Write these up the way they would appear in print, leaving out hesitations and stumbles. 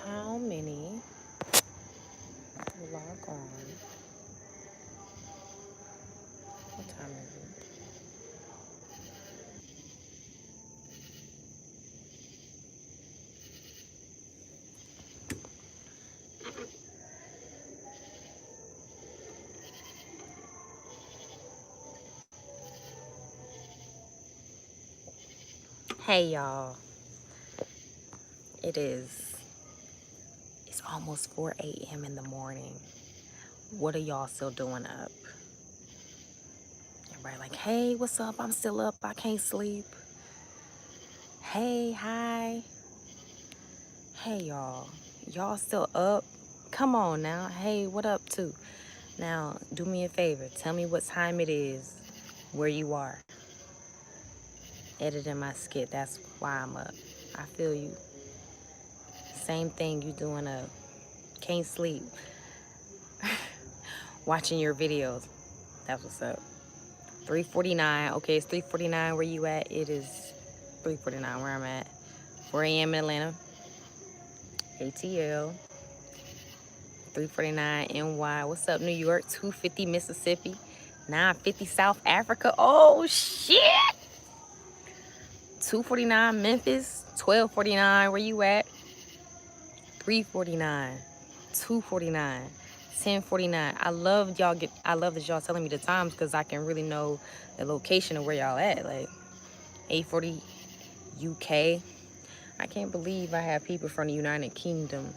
How many log on? What time is it? Hey y'all, it's almost 4 a.m. in the morning. What are y'all still doing up? Everybody like, hey, what's up? I'm still up, I can't sleep. Hey, hi. Hey y'all still up? Come on now. Hey, what up too? Now, do me a favor, tell me what time it is, where you are. Editing my skit, that's why I'm up. I feel you. Same thing, you doing up. Can't sleep. Watching your videos, that's what's up. 3:49, okay, it's 3:49 where you at? It is 3:49 where I'm at. 4 a.m. in Atlanta. ATL. 3:49 NY. What's up, New York? 250 Mississippi. 950 South Africa. Oh shit! 2:49 Memphis. 12:49 where you at? 3:49. 2:49. 10:49. I love that y'all telling me the times because I can really know the location of where y'all at. Like 8:40 UK. I can't believe I have people from the United Kingdom.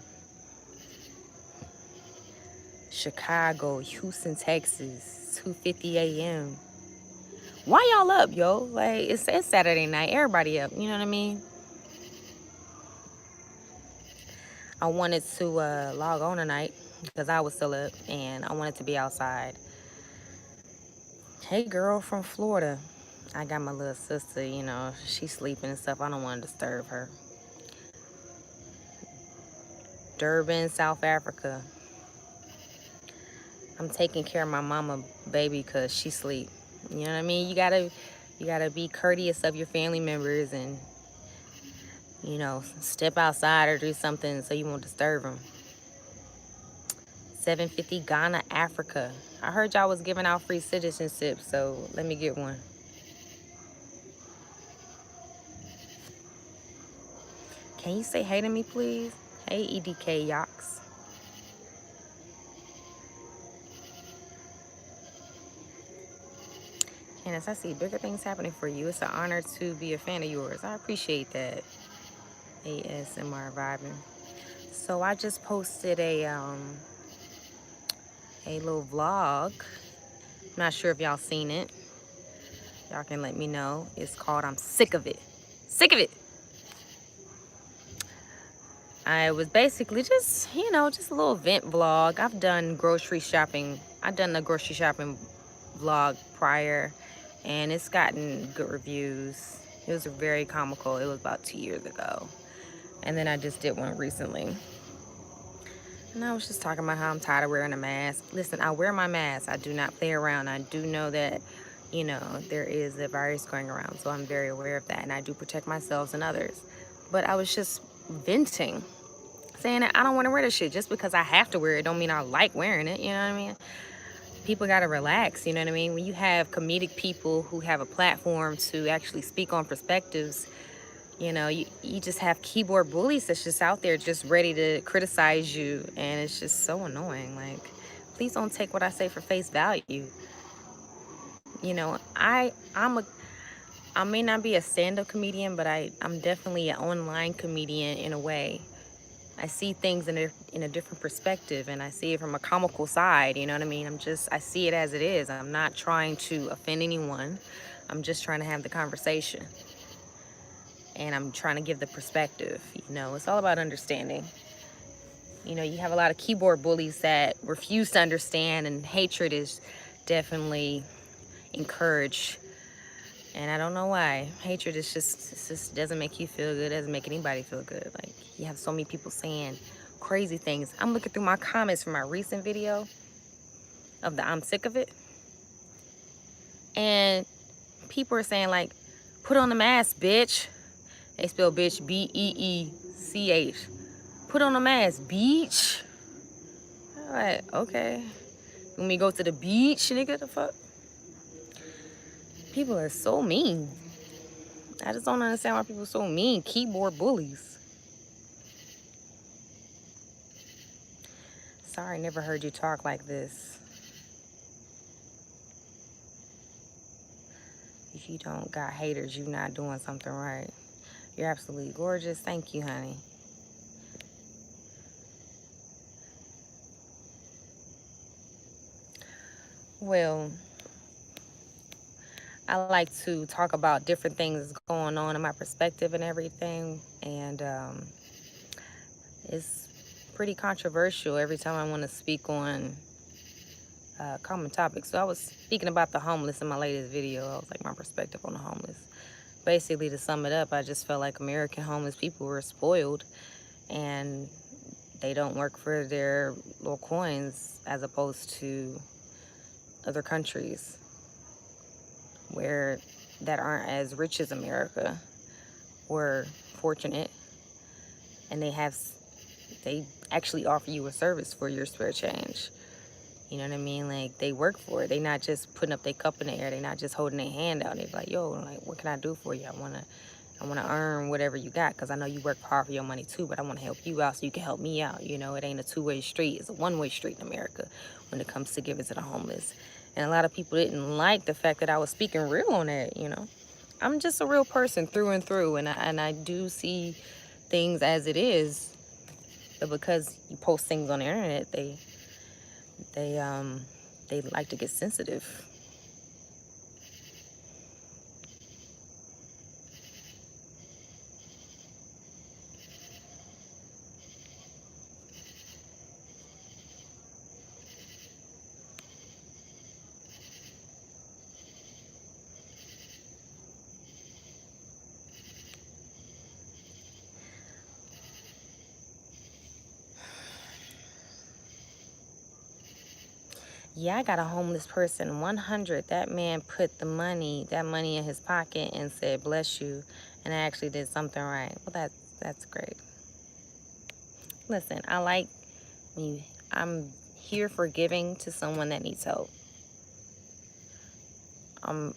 Chicago, Houston, Texas, 2:50 a.m. Why y'all up, yo? Like, it's Saturday night. Everybody up. You know what I mean? I wanted to log on tonight because I was still up and I wanted to be outside. Hey, girl from Florida. I got my little sister, you know, she's sleeping and stuff. I don't want to disturb her. Durban, South Africa. I'm taking care of my mama, baby, because she sleep. You know what I mean? You gotta be courteous of your family members and, you know, step outside or do something so you won't disturb them. 750 Ghana, Africa. I heard y'all was giving out free citizenship, so let me get one. Can you say hey to me, please? Hey, EDK Yox. Candace, I see bigger things happening for you. It's an honor to be a fan of yours. I appreciate that. ASMR vibing. So I just posted a little vlog. I'm not sure if y'all seen it. Y'all can let me know. It's called I'm Sick of It. Sick of it. I was basically just, you know, just a little event vlog. I've done grocery shopping. I've done the grocery shopping vlog prior, and it's gotten good reviews. It was very comical. It was about 2 years ago. And then I just did one recently. And I was just talking about how I'm tired of wearing a mask. Listen, I wear my mask. I do not play around. I do know that, you know, there is a virus going around, so I'm very aware of that, and I do protect myself and others. But I was just venting, saying that I don't want to wear this shit. Just because I have to wear it don't mean I like wearing it, you know what I mean? People got to relax, you know what I mean? When you have comedic people who have a platform to actually speak on perspectives, you know, you just have keyboard bullies that's just out there just ready to criticize you, and it's just so annoying. Like, please don't take what I say for face value. You know, I may not be a stand-up comedian, but I'm definitely an online comedian in a way. I see things in a different perspective, and I see it from a comical side, you know what I mean? I see it as it is. I'm not trying to offend anyone. I'm just trying to have the conversation. And I'm trying to give the perspective, you know? It's all about understanding. You know, you have a lot of keyboard bullies that refuse to understand, and hatred is definitely encouraged. And I don't know why. Hatred is just doesn't make you feel good, doesn't make anybody feel good. Like, you have so many people saying crazy things. I'm looking through my comments from my recent video of the I'm Sick of It. And people are saying, like, put on the mask, bitch. They spell bitch B-E-E-C-H. Put on a mask, beach. I'm like, okay. When we go to the beach, nigga, the fuck? People are so mean. I just don't understand why people are so mean. Keyboard bullies. Sorry, never heard you talk like this. If you don't got haters, you not doing something right. You're absolutely gorgeous. Thank you, honey. Well, I like to talk about different things going on in my perspective and everything. And it's pretty controversial every time I want to speak on common topics. So I was speaking about the homeless in my latest video. I was like, my perspective on the homeless. Basically, to sum it up, I just felt like American homeless people were spoiled and they don't work for their little coins as opposed to other countries where that aren't as rich as America or fortunate, and they actually offer you a service for your spare change. You know what I mean? Like, they work for it. They not just putting up their cup in the air. They not just holding their hand out. They like, yo, like, what can I do for you? I wanna earn whatever you got, because I know you work hard for your money too, but I want to help you out so you can help me out. You know, it ain't a two-way street. It's a one-way street in America when it comes to giving to the homeless. And a lot of people didn't like the fact that I was speaking real on that, you know. I'm just a real person through and through, and I do see things as it is. But because you post things on the internet, they they like to get sensitive. Yeah, I got a homeless person, 100. That man put that money in his pocket and said, bless you. And I actually did something right. Well, that's great. Listen, I like me. I'm here for giving to someone that needs help.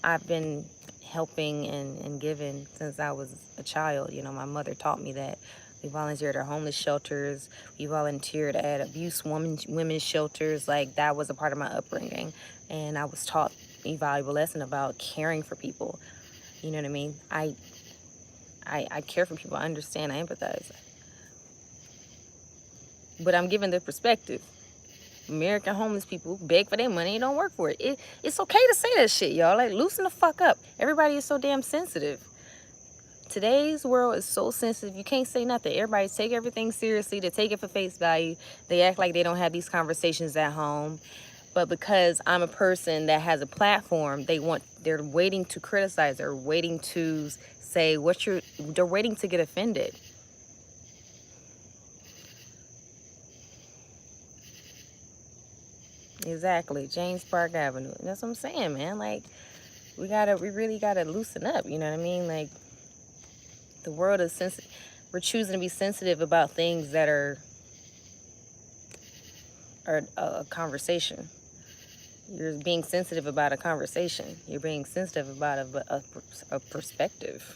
I've been helping and giving since I was a child. You know, my mother taught me that. We volunteered at homeless shelters. We volunteered at women's shelters. Like, that was a part of my upbringing. And I was taught a valuable lesson about caring for people. You know what I mean? I care for people. I understand. I empathize. But I'm giving the perspective. American homeless people beg for their money and don't work for it. It's okay to say that shit, y'all. Like, loosen the fuck up. Everybody is so damn sensitive. Today's world is so sensitive. You can't say nothing. Everybody take everything seriously. They take it for face value. They act like they don't have these conversations at home. But because I'm a person that has a platform, they're waiting to criticize. They're waiting to say they're waiting to get offended. Exactly. James Park Avenue. That's what I'm saying, man. Like, we really gotta loosen up. You know what I mean? Like, the world is sensitive. We're choosing to be sensitive about things that are a conversation. You're being sensitive about a conversation. You're being sensitive about a perspective.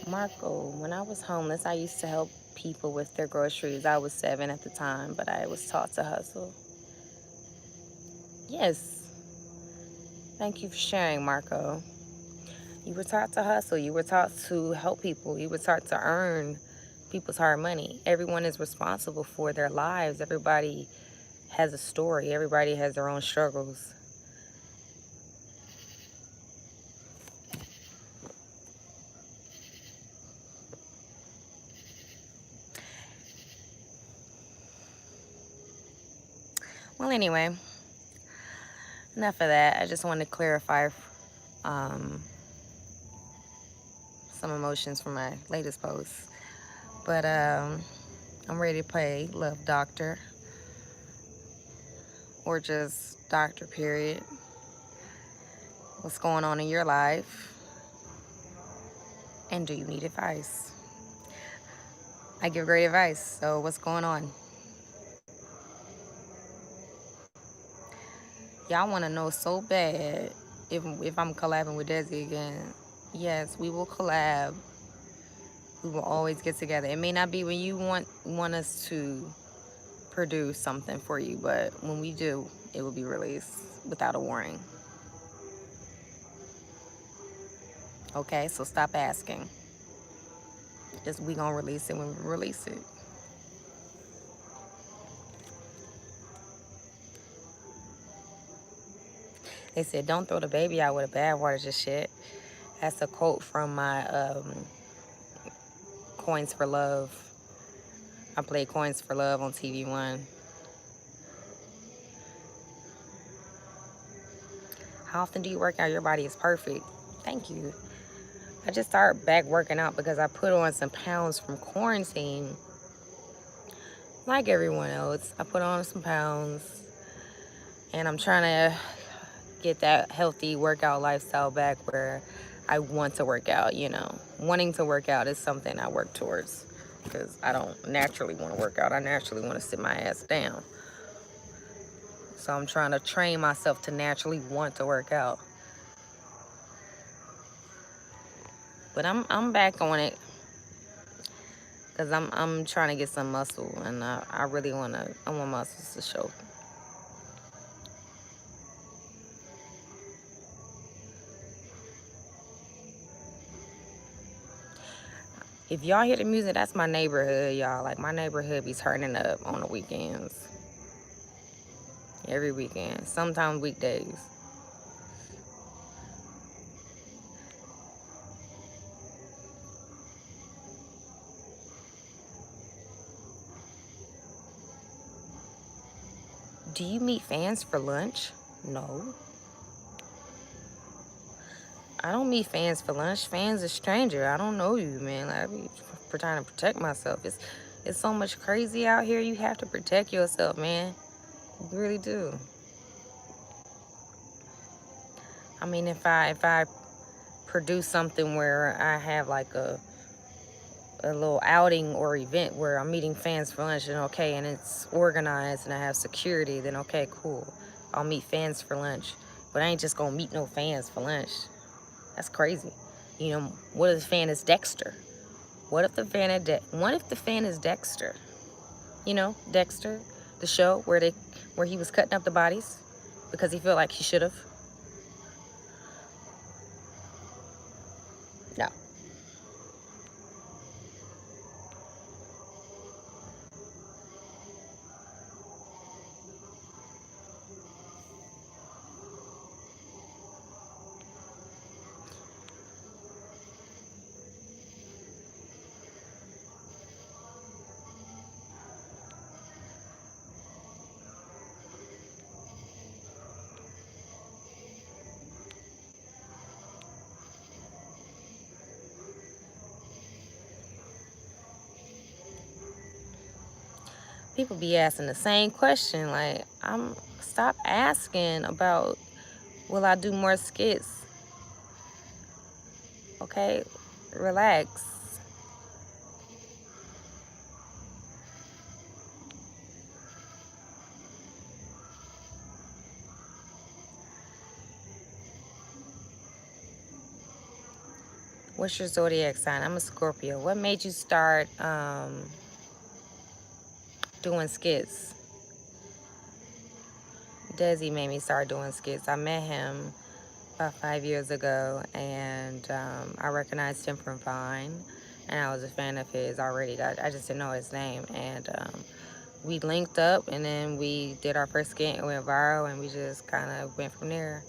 Marco, when I was homeless, I used to help people with their groceries. I was 7 at the time, but I was taught to hustle. Yes. Thank you for sharing, Marco. You were taught to hustle. You were taught to help people. You were taught to earn people's hard money. Everyone is responsible for their lives. Everybody has a story. Everybody has their own struggles. Well, anyway, enough of that. I just want to clarify um, some emotions from my latest post. But I'm ready to play Love Doctor, or just Doctor, period. What's going on in your life? And do you need advice? I give great advice, so what's going on? Y'all want to know so bad if I'm collabing with Desi again. Yes, we will collab. We will always get together. It may not be when you want us to produce something for you, but when we do, it will be released without a warning. Okay, so stop asking. Just we gonna release it when we release it. They said, don't throw the baby out with the bathwater, just shit. That's a quote from my Coins for Love. I played Coins for Love on TV One. How often do you work out? Your body is perfect. Thank you. I just started back working out because I put on some pounds from quarantine. Like everyone else, I put on some pounds. And I'm trying to get that healthy workout lifestyle back where I want to work out, you know. Wanting to work out is something I work towards because I don't naturally want to work out. I naturally want to sit my ass down. So I'm trying to train myself to naturally want to work out. But I'm back on it because I'm trying to get some muscle, and I really want muscles to show. If y'all hear the music, that's my neighborhood, y'all. Like, my neighborhood be turning up on the weekends. Every weekend. Sometimes weekdays. Do you meet fans for lunch? No. I don't meet fans for lunch. Fans a stranger. I don't know you, man. Like, I be trying to protect myself. It's so much crazy out here. You have to protect yourself, man. You really do. I mean, if I produce something where I have like a little outing or event where I'm meeting fans for lunch, and okay, and it's organized and I have security, then okay, cool. I'll meet fans for lunch. But I ain't just gonna meet no fans for lunch. That's crazy. You know, what if the fan is Dexter? What if the fan is Dexter? You know, Dexter, the show where he was cutting up the bodies because he felt like he should have. No. People be asking the same question. Like, stop asking about, will I do more skits? Okay, relax. What's your zodiac sign? I'm a Scorpio. What made you start doing skits? Desi made me start doing skits. I met him about 5 years ago, and I recognized him from Vine, and I was a fan of his already. I just didn't know his name, and we linked up, and then we did our first skit and went viral, and we just kind of went from there.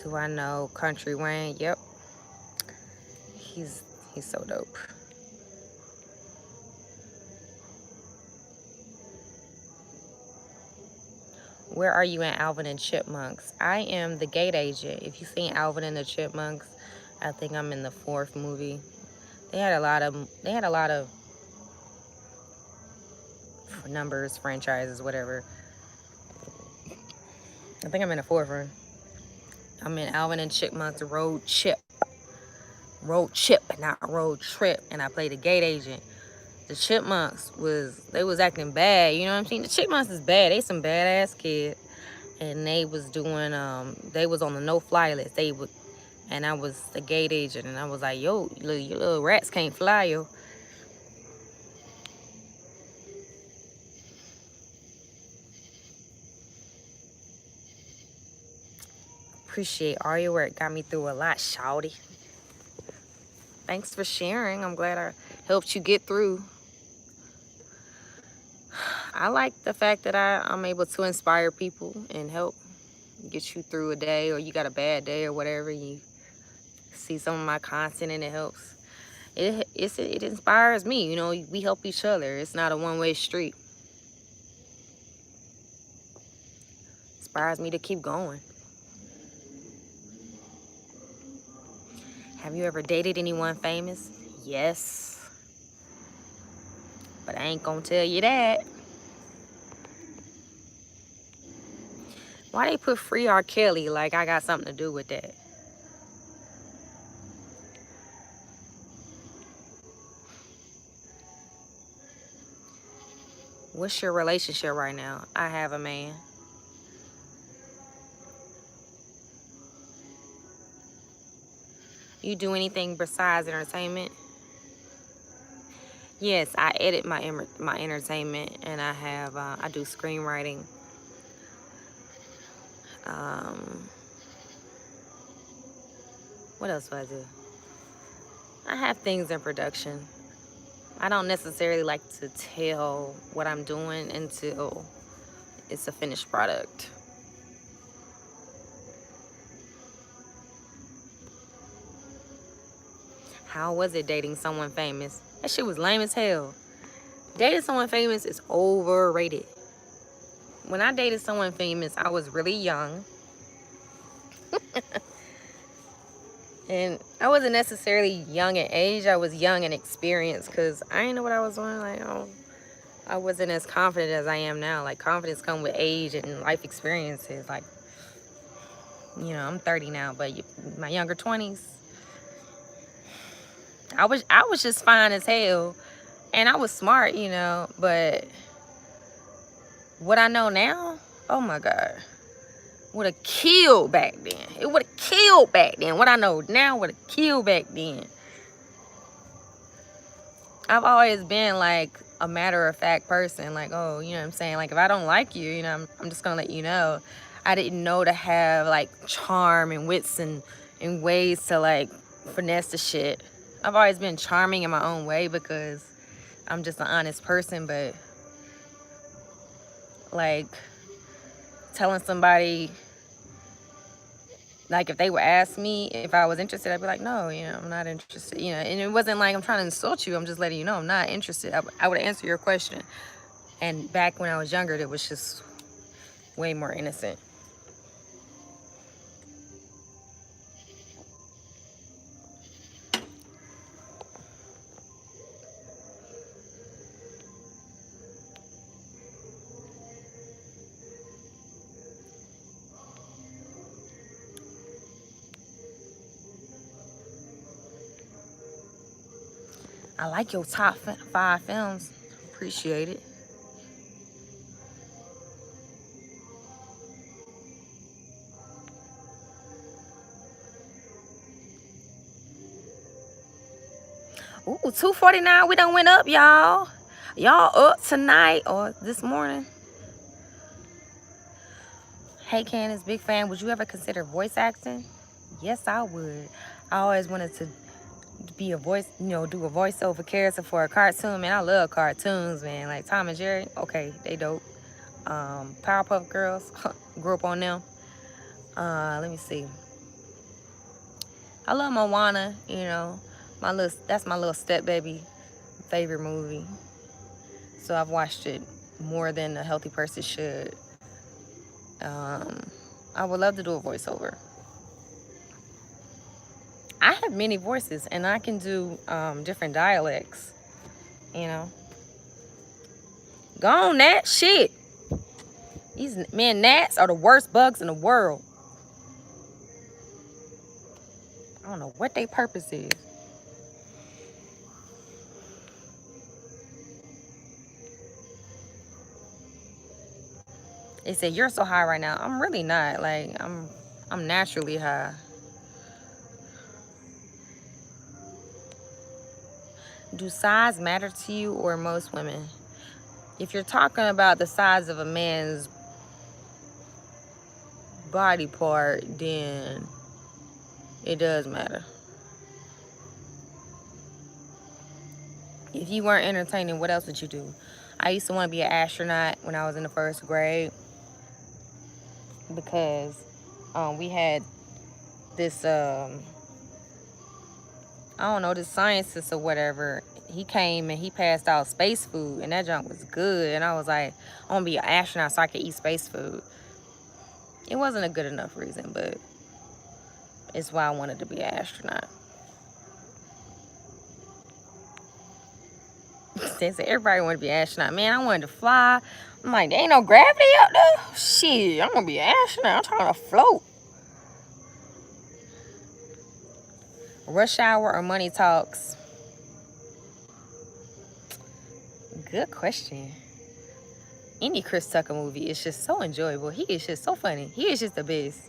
Do I know Country Wayne? Yep. He's so dope. Where are you in Alvin and Chipmunks? I am the gate agent. If you've seen Alvin and the Chipmunks, I think I'm in the 4th movie. They had a lot of numbers, franchises, whatever. I think I'm in the 4th one. I'm in Alvin and Chipmunks Road Chip, not Road Trip, and I played the gate agent. The Chipmunks was acting bad, you know what I'm saying? The Chipmunks is bad. They some badass kids, and they was doing they was on the no-fly list. And I was the gate agent, and I was like, yo, your little rats can't fly, yo. Appreciate all your work. Got me through a lot, shawty. Thanks for sharing. I'm glad I helped you get through. I like the fact that I'm able to inspire people and help get you through a day, or you got a bad day or whatever. You see some of my content and it helps. It inspires me. You know, we help each other. It's not a one-way street. Inspires me to keep going. Have you ever dated anyone famous? Yes. But I ain't gonna tell you that. Why they put free R. Kelly like I got something to do with that? What's your relationship right now? I have a man. You do anything besides entertainment? Yes, I edit my entertainment, and I do screenwriting. What else do I do? I have things in production. I don't necessarily like to tell what I'm doing until it's a finished product. How was it dating someone famous? That shit was lame as hell. Dating someone famous is overrated. When I dated someone famous, I was really young. And I wasn't necessarily young in age. I was young in experience, because I didn't know what I was doing. Like, I wasn't as confident as I am now. Like, confidence comes with age and life experiences. Like, you know, I'm 30 now, but my younger 20s, I was just fine as hell. And I was smart, you know, but what I know now, oh my God, would have killed back then. It would have killed back then. What I know now would have killed back then. I've always been like a matter-of-fact person. Like, oh, you know what I'm saying? Like, if I don't like you, you know, I'm just gonna let you know. I didn't know to have like charm and wits and ways to like finesse the shit. I've always been charming in my own way because I'm just an honest person, but like telling somebody, like if they would ask me if I was interested, I'd be like, no, you know, I'm not interested, you know. And it wasn't like I'm trying to insult you. I'm just letting you know I'm not interested. I would answer your question. And back when I was younger, it was just way more innocent. I like your top 5 films. Appreciate it. Ooh, 2:49. We done went up, y'all. Y'all up tonight or this morning? Hey, Candace, big fan. Would you ever consider voice acting? Yes, I would. I always wanted to be a voice, you know, do a voiceover character for a cartoon. Man, I love cartoons, man. Like Tom and Jerry. Okay, they dope. Powerpuff Girls. Grew up on them. Let me see. I love Moana, you know. That's my little step baby favorite movie. So I've watched it more than a healthy person should. I would love to do a voiceover. I have many voices, and I can do different dialects. You know, go on, Nat. Shit, these gnats are the worst bugs in the world. I don't know what their purpose is. They said you're so high right now. I'm really not. Like I'm naturally high. Do size matter to you or most women? If you're talking about the size of a man's body part, then it does matter. If you weren't entertaining, what else would you do? I used to want to be an astronaut when I was in the first grade because we had this, I don't know, this scientist or whatever. He came and he passed out space food, and that junk was good. And I was like, I want to be an astronaut so I could eat space food. It wasn't a good enough reason, but it's why I wanted to be an astronaut. They said everybody wanted to be an astronaut. Man, I wanted to fly. I'm like, there ain't no gravity up there. Shit, I'm gonna be an astronaut. I'm trying to float. Rush Hour or Money Talks? Good question. Any Chris Tucker movie is just so enjoyable. He is just so funny. He is just the best.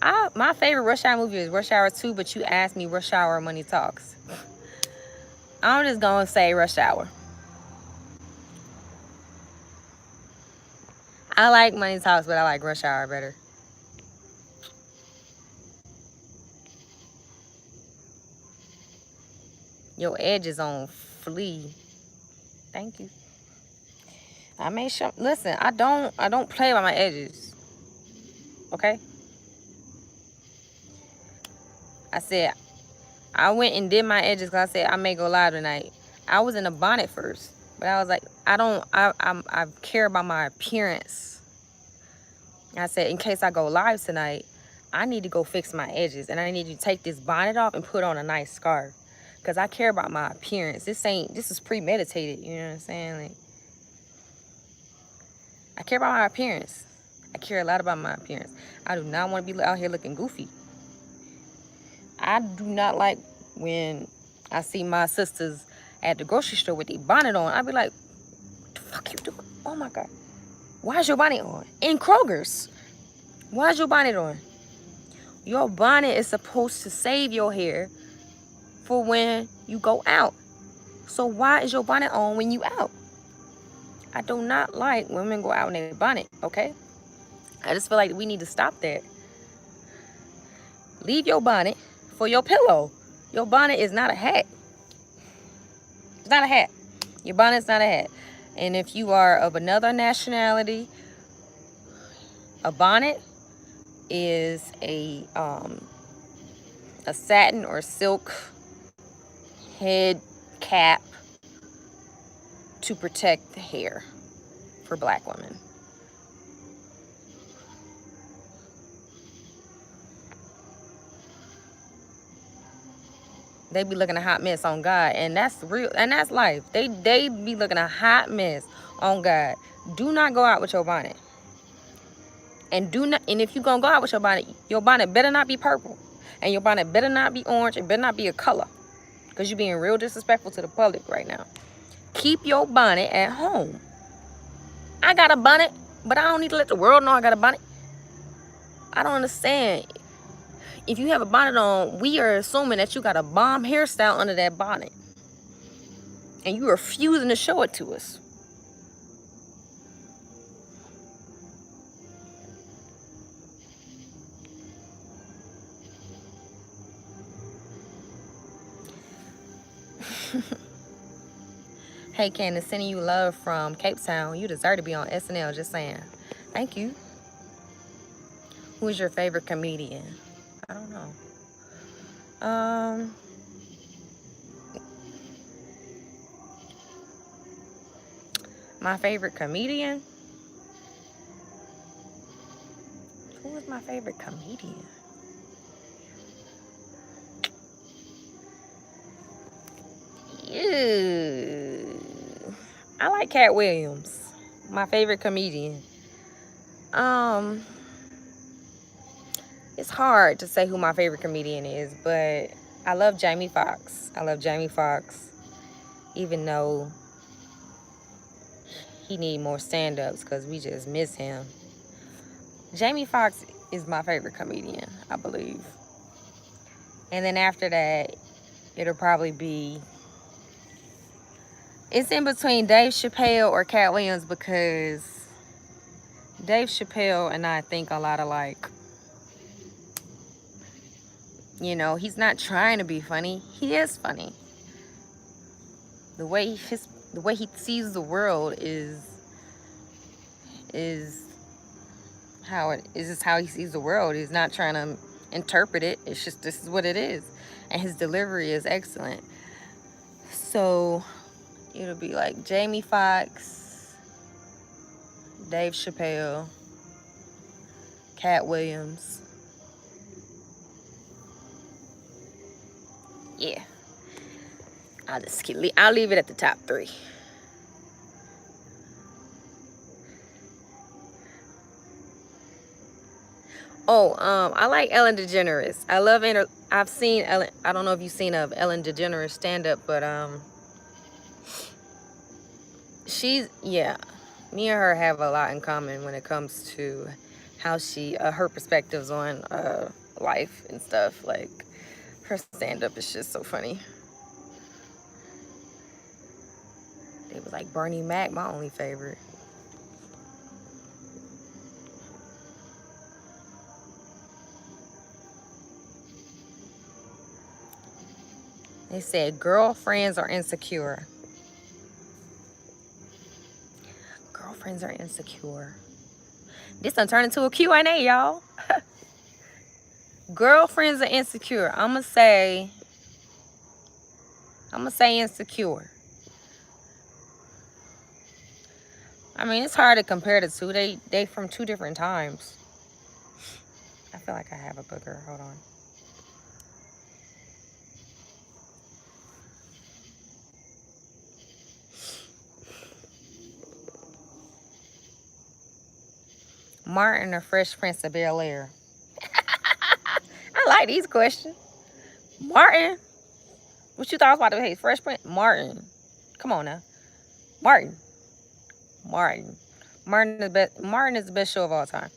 My favorite Rush Hour movie is Rush Hour 2, but you asked me Rush Hour or Money Talks. I'm just gonna say Rush Hour. I like Money Talks, but I like Rush Hour better. Your edge is on flee. Thank you. I made sure. Listen, I don't play by my edges. Okay. I said I went and did my edges because I said I may go live tonight. I was in a bonnet first, but I was like, I care about my appearance. I said, in case I go live tonight, I need to go fix my edges, and I need you to take this bonnet off and put on a nice scarf, because I care about my appearance. This is premeditated. You know what I'm saying? Like, I care about my appearance. I care a lot about my appearance. I do not want to be out here looking goofy. I do not like when I see my sisters at the grocery store with their bonnet on. I be like, what the fuck you doing? Oh my God. Why is your bonnet on? In Kroger's. Why is your bonnet on? Your bonnet is supposed to save your hair for when you go out. So why is your bonnet on when you out? I do not like women go out in their bonnet, okay? I just feel like we need to stop that. Leave your bonnet for your pillow. Your bonnet is not a hat. It's not a hat. Your bonnet's not a hat. And if you are of another nationality, a bonnet is a satin or silk head cap to protect the hair for black women. They be looking a hot mess on God, and that's real, and that's life. They be looking a hot mess on God. Do not go out with your bonnet. And if you gonna go out with your bonnet better not be purple. And your bonnet better not be orange. It better not be a color. Because you're being real disrespectful to the public right now. Keep your bonnet at home. I got a bonnet, but I don't need to let the world know I got a bonnet. I don't understand. If you have a bonnet on, we are assuming that you got a bomb hairstyle under that bonnet. And you are refusing to show it to us. Hey, Candace, sending you love from Cape Town. You deserve to be on SNL, just saying. Thank you. Who is your favorite comedian? I don't know. My favorite comedian? Who is my favorite comedian? Ew. I like Cat Williams. My favorite comedian. Um, it's hard to say who my favorite comedian is, but I love Jamie Foxx. I love Jamie Foxx, even though he need more stand-ups because we just miss him. Jamie Foxx is my favorite comedian, I believe. And then after that, it'll probably be... It's in between Dave Chappelle or Cat Williams because Dave Chappelle and I think a lot alike. You know, he's not trying to be funny. He is funny. The way he sees the world is how it is just how he sees the world. He's not trying to interpret it. It's just this is what it is. And his delivery is excellent. So it'll be like Jamie Foxx, Dave Chappelle, Cat Williams. Yeah. I'll leave it at the top 3. Oh, I like Ellen DeGeneres. I've seen Ellen. I don't know if you've seen Ellen DeGeneres stand up, but yeah, me and her have a lot in common when it comes to how she her perspectives on life and stuff. Like her stand up is just so funny. It was like Bernie Mac, my only favorite. They said girlfriends are insecure. Girlfriends are insecure. This done turned into a Q&A, y'all. Girlfriends are insecure. I'ma say insecure. I mean, it's hard to compare the two. They from 2 different times. I feel like I have a booger. Hold on. Martin or Fresh Prince of Bel-Air? I like these questions. Martin? What you thought I was about to say? Fresh Prince? Martin. Come on now. Martin. Martin is the best show of all time.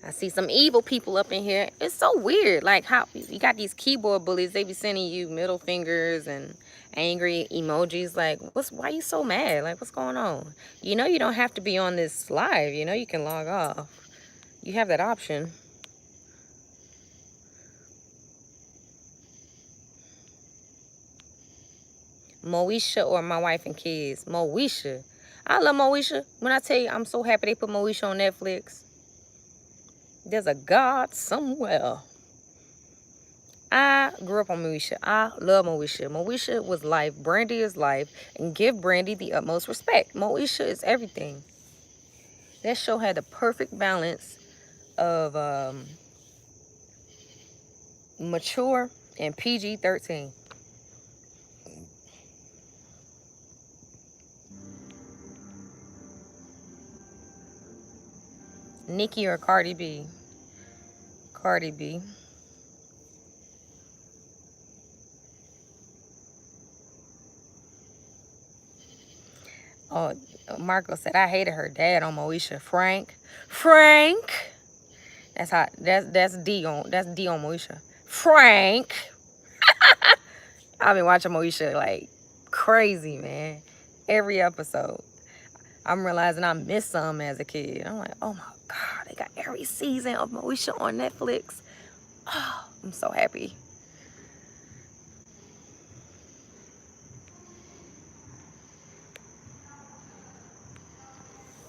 I see some evil people up in here. It's so weird. Like how you got these keyboard bullies. They be sending you middle fingers and angry emojis. Like, why you so mad? Like, what's going on? You know you don't have to be on this live. You know you can log off. You have that option. Moesha or my wife and kids? Moesha. I love Moesha. When I tell you I'm so happy they put Moesha on Netflix. There's a God somewhere. I grew up on Moesha. I love Moesha. Moesha was life. Brandy is life. And give Brandy the utmost respect. Moesha is everything. That show had the perfect balance of mature and PG-13. Nicki or Cardi B? Cardi B. Oh, Marco said I hated her dad on Moesha. Frank. That's D on Moesha. Frank. I've been watching Moesha like crazy, man. Every episode. I'm realizing I missed some as a kid. I'm like, oh my God, they got every season of Moesha on Netflix. Oh, I'm so happy.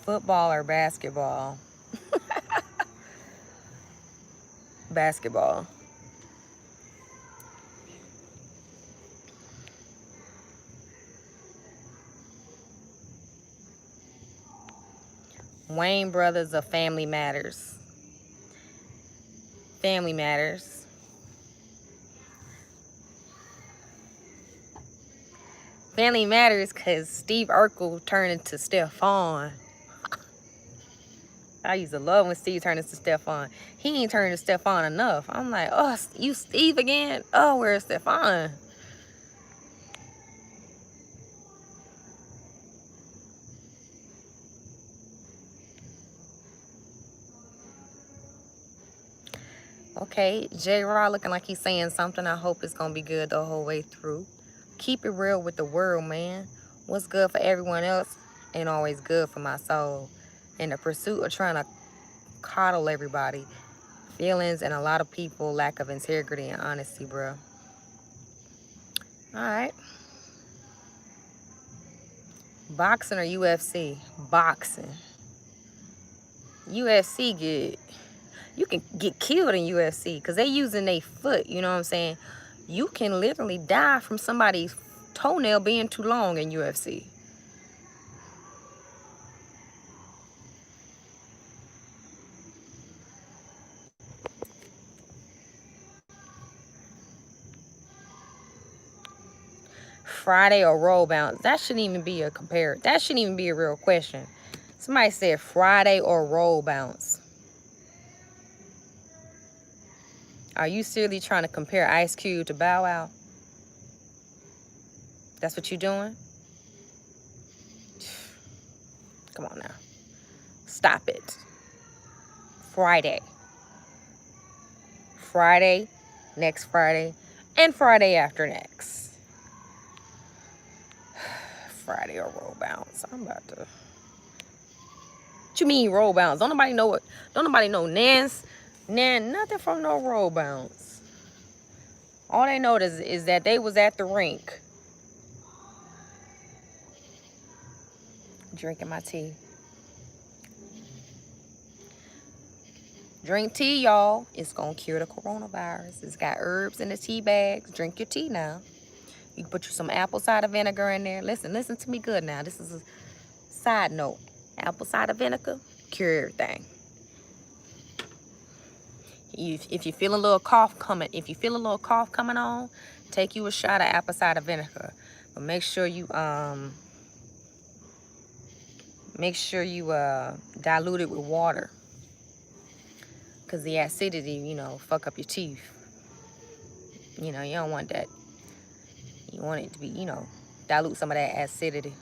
Football or basketball? Basketball. Wayne Brothers or Family Matters? Family Matters. Family Matters because Steve Urkel turned into Stefan. I used to love when Steve turned into Stefan. He ain't turned to Stefan enough. I'm like, oh, you Steve again? Oh, where's Stefan? Okay, J. Rod looking like he's saying something. I hope it's going to be good the whole way through. Keep it real with the world, man. What's good for everyone else ain't always good for my soul. In the pursuit of trying to coddle everybody, feelings and a lot of people lack of integrity and honesty, bro. All right. Boxing or UFC? Boxing. UFC good. You can get killed in UFC because they using their foot, you know what I'm saying? You can literally die from somebody's toenail being too long in UFC. Friday or roll bounce? That shouldn't even be a compare. That shouldn't even be a real question. Somebody said Friday or roll bounce. Are you seriously trying to compare Ice Cube to Bow Wow? That's what you doing? Come on now. Stop it. Friday. Friday, next Friday, and Friday after next. Friday or roll bounce. I'm about to. What you mean roll bounce? Don't nobody know what? Don't nobody know Nance? Nothing from no roll bounce. All they know is that they was at the rink. Drinking my tea. Drink tea, y'all. It's gonna cure the coronavirus. It's got herbs in the tea bags. Drink your tea now. You can put you some apple cider vinegar in there. Listen to me good now. This is a side note. Apple cider vinegar, cure everything. If you feel a little cough coming, on, take you a shot of apple cider vinegar. But make sure you dilute it with water. Cause the acidity, fuck up your teeth. You don't want that. You want it to be, dilute some of that acidity.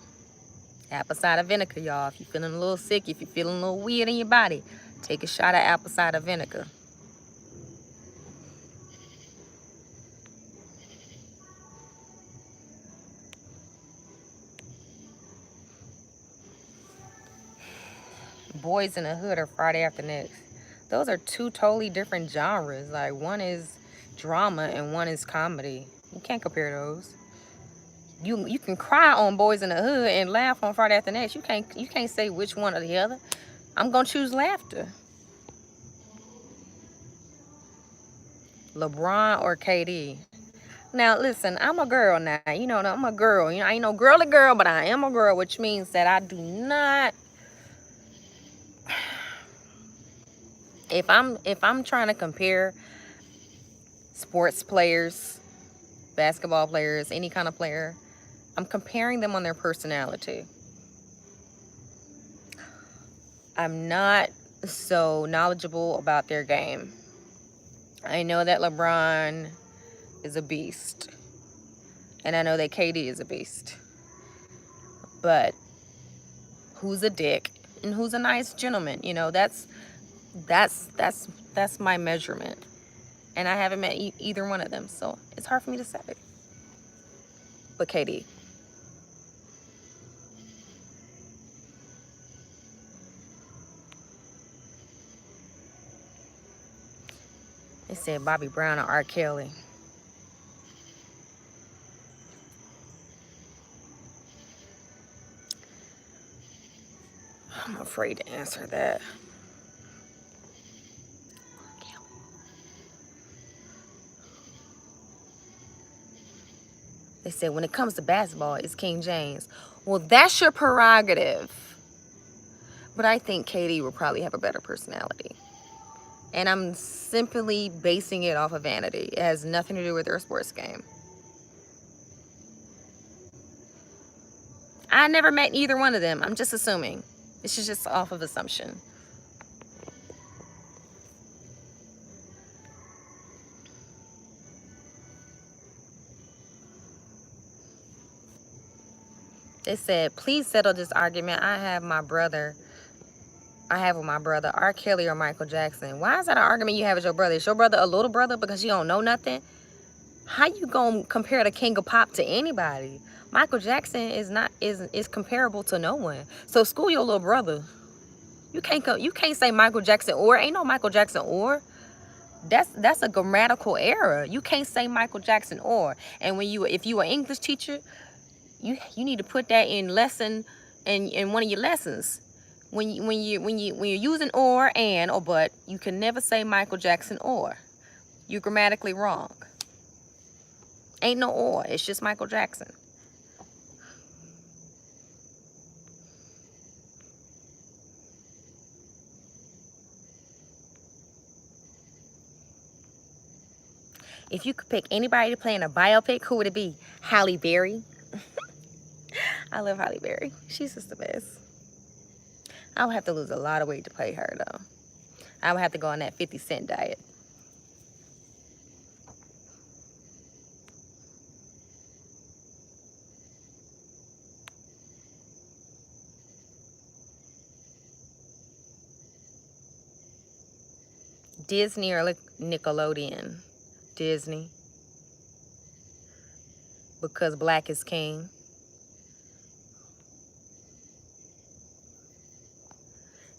Apple cider vinegar, y'all. If you're feeling a little sick, if you're feeling a little weird in your body, take a shot of apple cider vinegar. Boys in the Hood or Friday After Next. Those are two totally different genres. Like, one is drama and one is comedy. You can't compare those. You can cry on Boys in the Hood and laugh on Friday After Next. You can't say which one or the other. I'm gonna choose laughter. LeBron or KD? Now listen, I'm a girl now. I'm a girl. I ain't no girly girl, but I am a girl, which means that I do not. If I'm trying to compare sports players, basketball players, any kind of player, I'm comparing them on their personality. I'm not so knowledgeable about their game. I know that LeBron is a beast. And I know that KD is a beast. But who's a dick and who's a nice gentleman? That's my measurement. And I haven't met either one of them, so it's hard for me to say. But KD. They said Bobby Brown or R. Kelly. I'm afraid to answer that. They said when it comes to basketball, it's King James. Well, that's your prerogative. But I think KD will probably have a better personality. And I'm simply basing it off of vanity. It has nothing to do with their sports game. I never met either one of them. I'm just assuming. This is just off of assumption. They said, please settle this argument I have with my brother, R. Kelly or Michael Jackson. Why is that an argument you have with your brother? Is your brother a little brother because you don't know nothing? How you gonna compare the king of pop to anybody? Michael Jackson is comparable to no one. So school your little brother. You can't say Michael Jackson or ain't no Michael Jackson or. That's a grammatical error. You can't say Michael Jackson or. And if you an English teacher, you need to put that in one of your lessons. When you're using or and or but, you can never say Michael Jackson or. You're grammatically wrong. Ain't no or. It's just Michael Jackson. If you could pick anybody to play in a biopic, who would it be? Halle Berry. I love Halle Berry. She's just the best. I would have to lose a lot of weight to play her, though. I would have to go on that 50 Cent diet. Disney or Nickelodeon? Disney. Because black is king.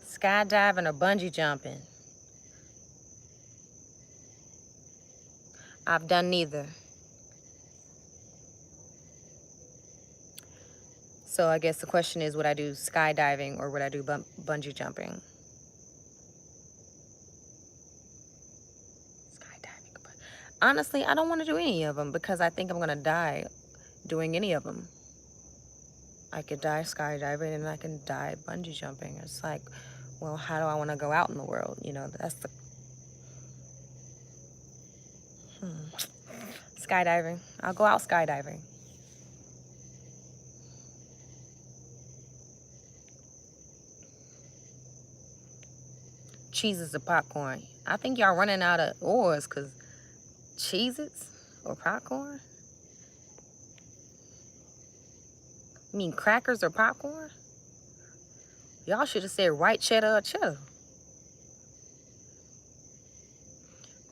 Skydiving or bungee jumping? I've done neither. So I guess the question is, would I do skydiving or would I do bungee jumping? Skydiving. Honestly, I don't want to do any of them because I think I'm going to die doing any of them. I could die skydiving and I can die bungee jumping. It's like, well, how do I want to go out in the world? You know, that's the... Skydiving. I'll go out skydiving. Cheeses or popcorn? I think y'all running out of oars because Cheez-Its or popcorn? You mean crackers or popcorn? Y'all should have said white cheddar or cheddar.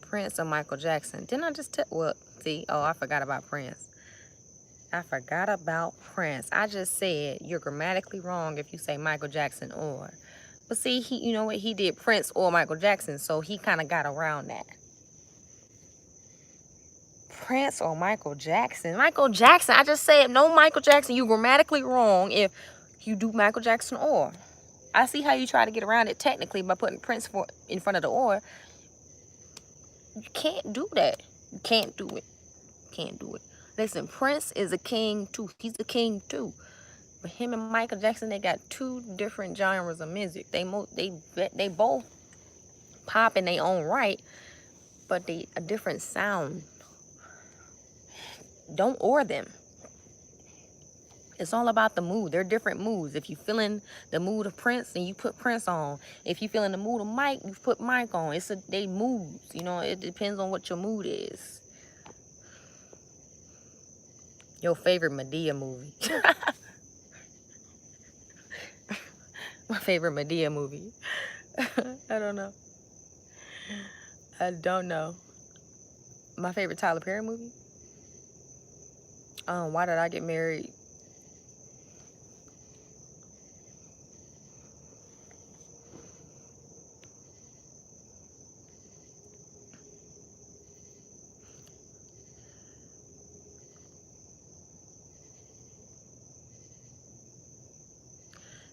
Prince or Michael Jackson? Didn't I just tell? Well, see, oh, I forgot about Prince. I just said you're grammatically wrong if you say Michael Jackson or. But see, you know what? He did Prince or Michael Jackson, so he kind of got around that. Prince or Michael Jackson? Michael Jackson. I just said no Michael Jackson. You grammatically wrong if you do Michael Jackson or. I see how you try to get around it technically by putting Prince in front of the or. You can't do that. You can't do it. Can't do it. Listen, Prince is a king too. He's a king too. But him and Michael Jackson, they got two different genres of music. They both pop in their own right, but they a different sound. Don't or them. It's all about the mood. They're different moods. If you feeling the mood of Prince, then you put Prince on. If you feeling the mood of Mike, you put Mike on. They moods. You know, it depends on what your mood is. Your favorite Madea movie. My favorite Madea movie. I don't know. I don't know. My favorite Tyler Perry movie? Why Did I Get Married?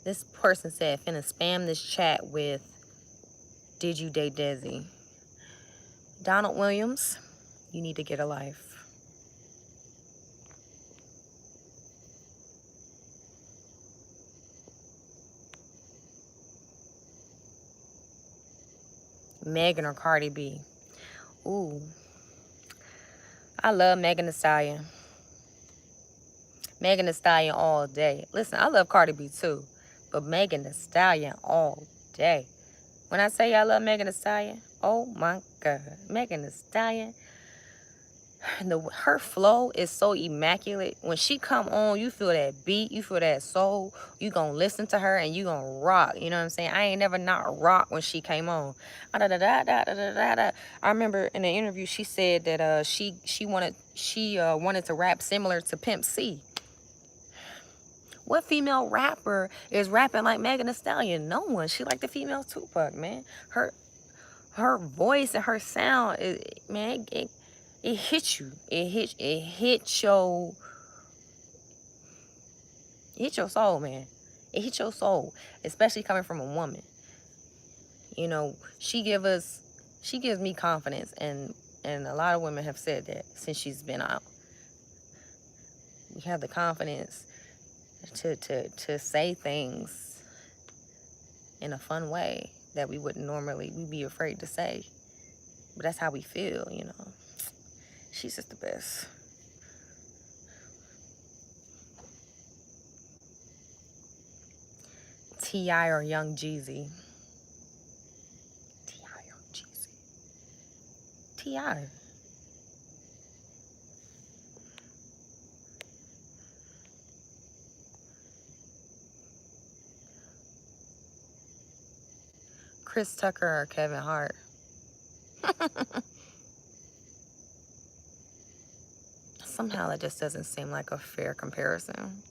This person said, finna spam this chat with, did you date Desi? Donald Williams, you need to get a life. Megan or Cardi B? Ooh, I love Megan Thee Stallion. Megan Thee Stallion all day. Listen, I love Cardi B too, but Megan Thee Stallion all day. When I say I love Megan Thee Stallion, oh my God. Megan Thee Stallion, her flow is so immaculate. When she come on, you feel that beat, you feel that soul. You gonna listen to her and you gonna rock. You know what I'm saying? I ain't never not rock when she came on. I remember in the interview she said that she wanted to rap similar to Pimp C. What female rapper is rapping like Megan Thee Stallion? No one. She like the female Tupac, man. Her voice and her sound is, man, it hits you. It hits your soul, man. It hits your soul, especially coming from a woman. You know, she gives me confidence, and a lot of women have said that since she's been out. We have the confidence to say things in a fun way that we wouldn't normally, we'd be afraid to say. But that's how we feel, you know. She's just the best. T.I. or Young Jeezy? T.I. or Jeezy? T.I. Chris Tucker or Kevin Hart? Somehow that just doesn't seem like a fair comparison.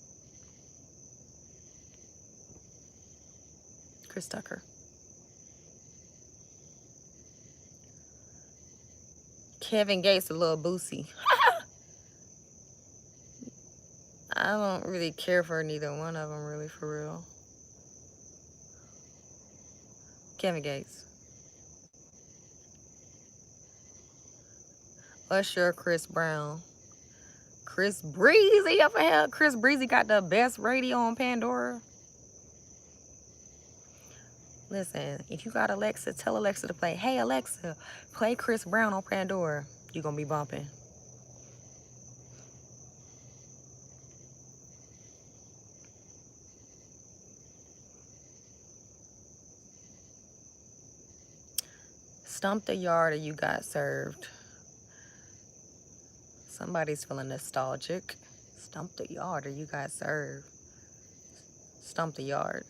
Chris Tucker. Kevin Gates, a little boosie. I don't really care for neither one of them, really, for real. Kevin Gates. Usher, Chris Brown. Chris Breezy up ahead. Chris Breezy got the best radio on Pandora. Listen, if you got Alexa, tell Alexa to play. Hey, Alexa, play Chris Brown on Pandora. You're going to be bumping. Stump the yard or you got served. Somebody's feeling nostalgic. Stump the yard or you got served. Stump the yard.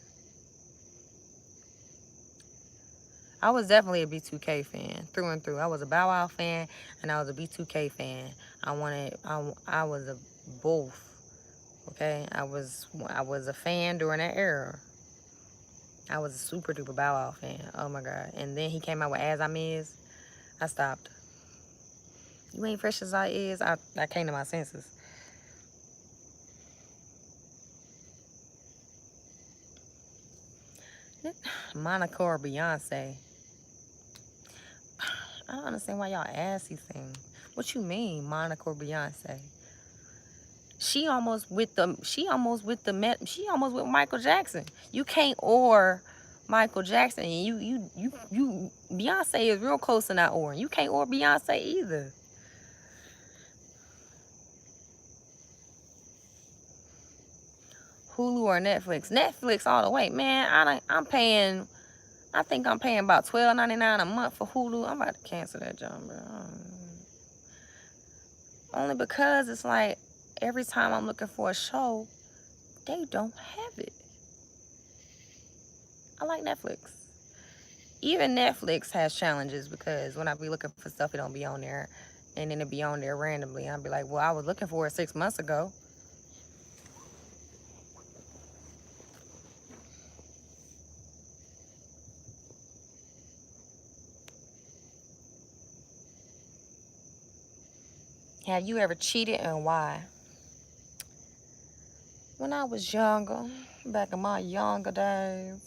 I was definitely a B2K fan, through and through. I was a Bow Wow fan, and I was a B2K fan. I was a both. Okay, I was a fan during that era. I was a super duper Bow Wow fan. Oh my God! And then he came out with As I'm Is. I stopped. You ain't fresh as I is. I came to my senses. Monica or Beyonce? I don't understand why y'all ask these things. What you mean, Monica or Beyonce? She almost with Michael Jackson. You can't or Michael Jackson. You Beyonce is real close to not or. You can't or Beyonce either. Hulu or Netflix? Netflix all the way, man. I think I'm paying about $12.99 a month for Hulu. I'm about to cancel that job, bro. Only because it's like every time I'm looking for a show, they don't have it. I like Netflix. Even Netflix has challenges because when I be looking for stuff, it don't be on there. And then it be on there randomly. I'll be like, well, I was looking for it 6 months ago. Have you ever cheated and why? When I was younger, Back in my younger days.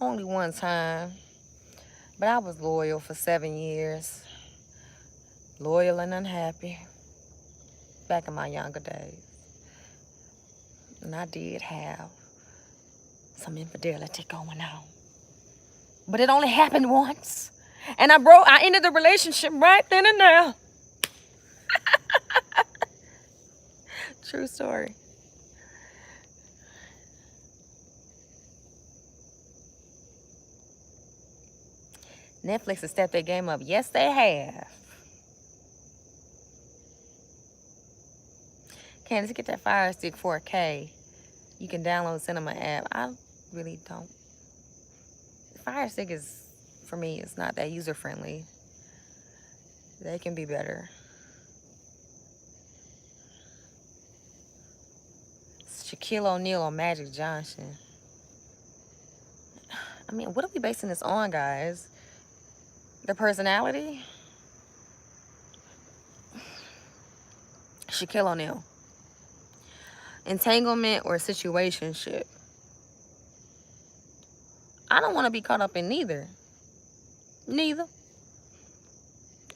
Only one time. But I was loyal for 7 years. Loyal and unhappy. Back in my younger days. And I did have some infidelity going on. But it only happened once. And I ended the relationship right then and there. True story. Netflix has stepped their game up. Yes, they have. Candace, get that Fire Stick 4K. You can download the Cinema app. I really don't. Fire Stick is, for me, it's not that user-friendly. They can be better. It's Shaquille O'Neal or Magic Johnson. I mean, what are we basing this on, guys? Their personality? Shaquille O'Neal. Entanglement or situationship? I don't want to be caught up in neither. Neither.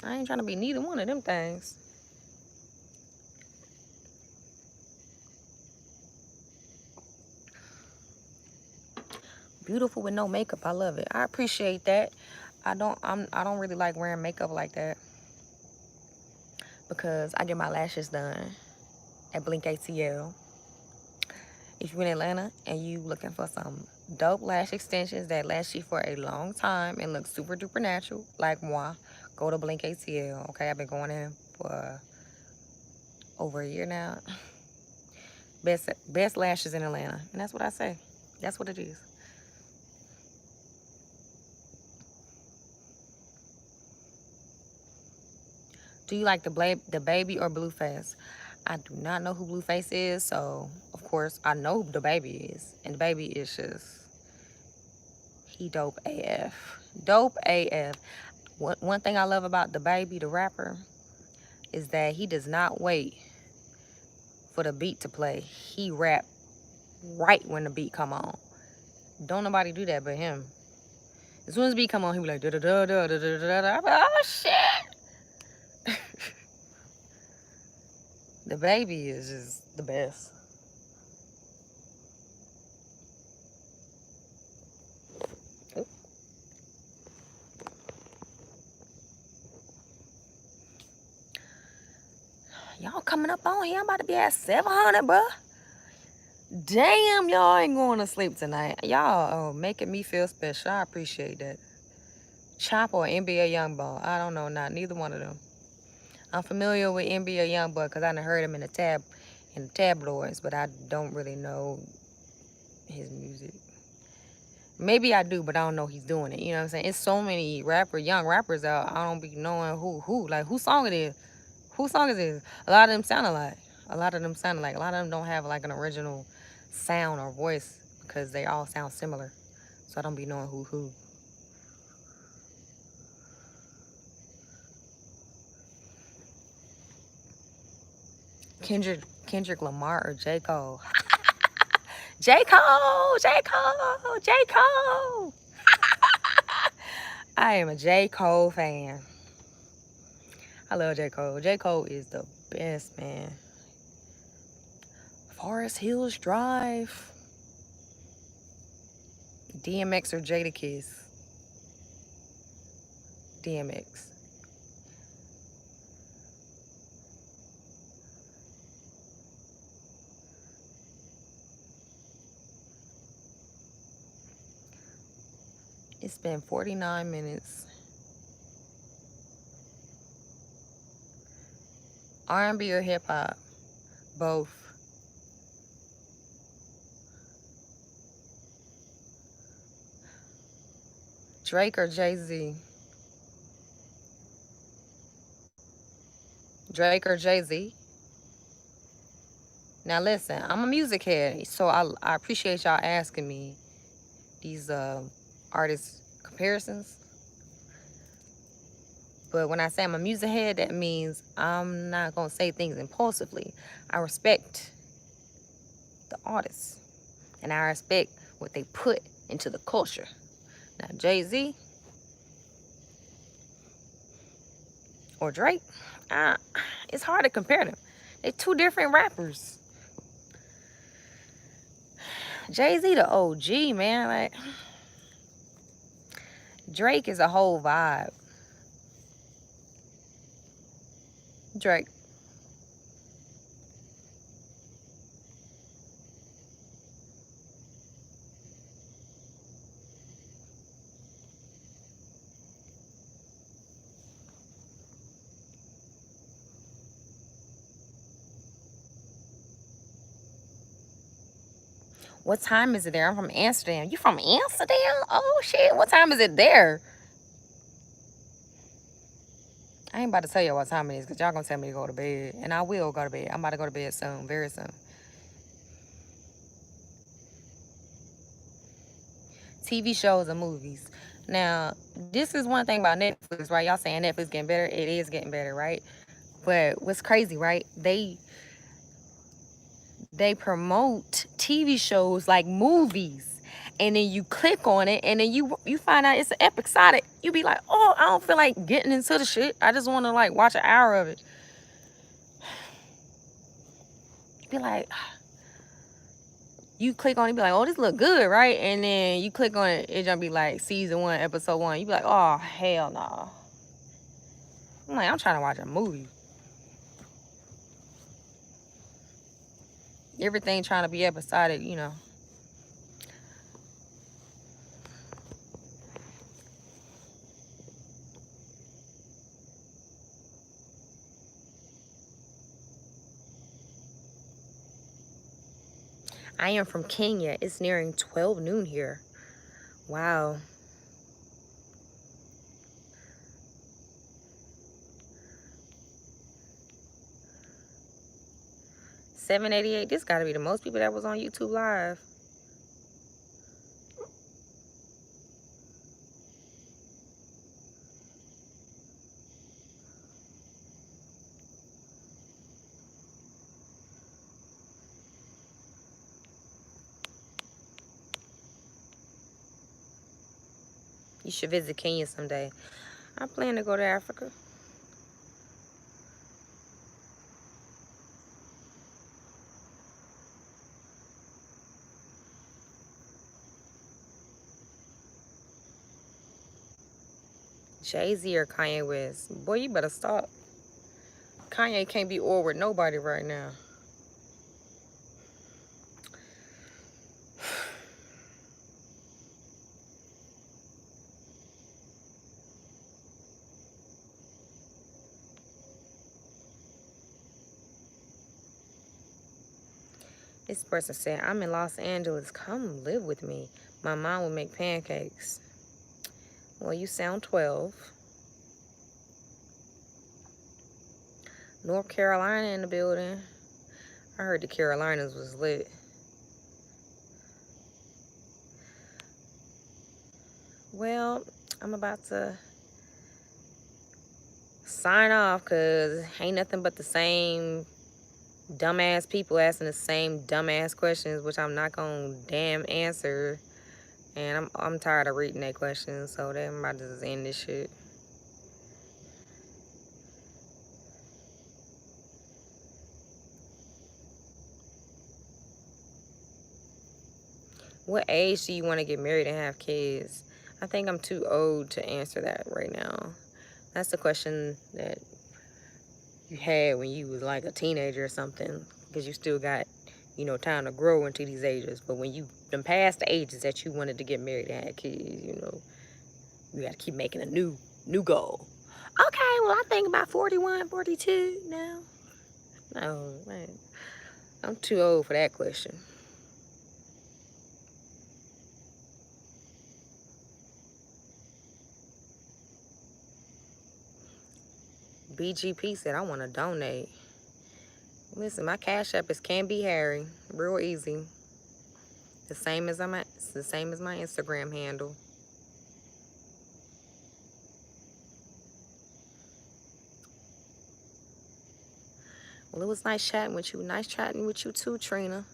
I ain't trying to be neither one of them things. Beautiful with no makeup. I love it. I appreciate that. I don't really like wearing makeup like that because I get my lashes done at Blink ATL. If you're in Atlanta and you looking for some dope lash extensions that last you for a long time and look super duper natural, like moi, go to Blink ATL. Okay, I've been going in for over a year now. Best lashes in Atlanta, and that's what I say. That's what it is. Do you like the baby or Blueface? I do not know who Blueface is, so of course I know who the baby is, and the baby is just he dope AF. Dope AF. One thing I love about the baby, the rapper, is that he does not wait for the beat to play. He rap right when the beat come on. Don't nobody do that but him. As soon as the beat come on, he be like da da da da da da da da. I'm like, oh shit. The baby is just the best. Y'all coming up on here. I'm about to be at 700, bro. Damn, y'all ain't going to sleep tonight. Y'all making me feel special. I appreciate that. Chopper or NBA Youngboy? I don't know, neither one of them. I'm familiar with NBA Youngboy because I done heard him in the tabloids, but I don't really know his music. Maybe I do, but I don't know he's doing it. You know what I'm saying? It's so many young rappers out. I don't be knowing who, like whose song it is. Whose song is this? A lot of them sound alike. A lot of them don't have like an original sound or voice because they all sound similar. So I don't be knowing who. Kendrick Lamar or j.cole? j.cole, j.cole, j.cole. I am a j.cole fan. I love j.cole. j.cole is the best, man. Forest Hills Drive. DMX or Jadakiss? DMX. It's been 49 minutes. R&B or hip hop? Both. Drake or Jay-Z? Drake or Jay-Z? Now listen, I'm a music head, so I appreciate y'all asking me these artist comparisons. But when I say I'm a music head, that means I'm not gonna say things impulsively. I respect the artist and I respect what they put into the culture. Now, Jay-Z or Drake, it's hard to compare them. They're two different rappers. Jay-Z the OG, man. Like, Drake is a whole vibe. Drake. What time is it there? I'm from Amsterdam. You from Amsterdam? Oh, shit. What time is it there? I ain't about to tell you what time it is because y'all gonna tell me to go to bed. And I will go to bed. I'm about to go to bed soon, very soon. TV shows and movies. Now, this is one thing about Netflix, right? Y'all saying Netflix getting better. It is getting better, right? But what's crazy, right? They promote TV shows like movies. And then you click on it, and then you find out it's an episodic. You be like, oh, I don't feel like getting into the shit. I just want to like watch an hour of it. You be like, you click on it, you be like, oh, this look good, right? And then you click on it, it just be like season 1, episode 1. You be like, oh, hell no. I'm like, I'm trying to watch a movie. Everything trying to be episodic, you know. I am from Kenya. It's nearing 12 noon here. Wow. $7.88. This got to be the most people that was on YouTube Live. You should visit Kenya someday. I plan to go to Africa. Jay-Z or Kanye West? Boy, you better stop. Kanye can't be or with nobody right now. This person said, I'm in Los Angeles. Come live with me. My mom will make pancakes. Well, you sound 12. North Carolina in the building. I heard the Carolinas was lit. Well, I'm about to sign off because ain't nothing but the same dumbass people asking the same dumbass questions, which I'm not gonna damn answer. And I'm tired of reading their questions, so then I'm about to just end this shit. What age do you want to get married and have kids? I think I'm too old to answer that right now. That's the question that you had when you was like a teenager or something, because you still got, you know, time to grow into these ages. But when you done past the ages that you wanted to get married and have kids, you know, you got to keep making a new goal. Okay, well, I think about 41, 42 now. No, man, I'm too old for that question. BGP said, I want to donate. Listen, my Cash App is Can Be Harry. Real easy. The same as my Instagram handle. Well, it was nice chatting with you. Nice chatting with you too, Trina.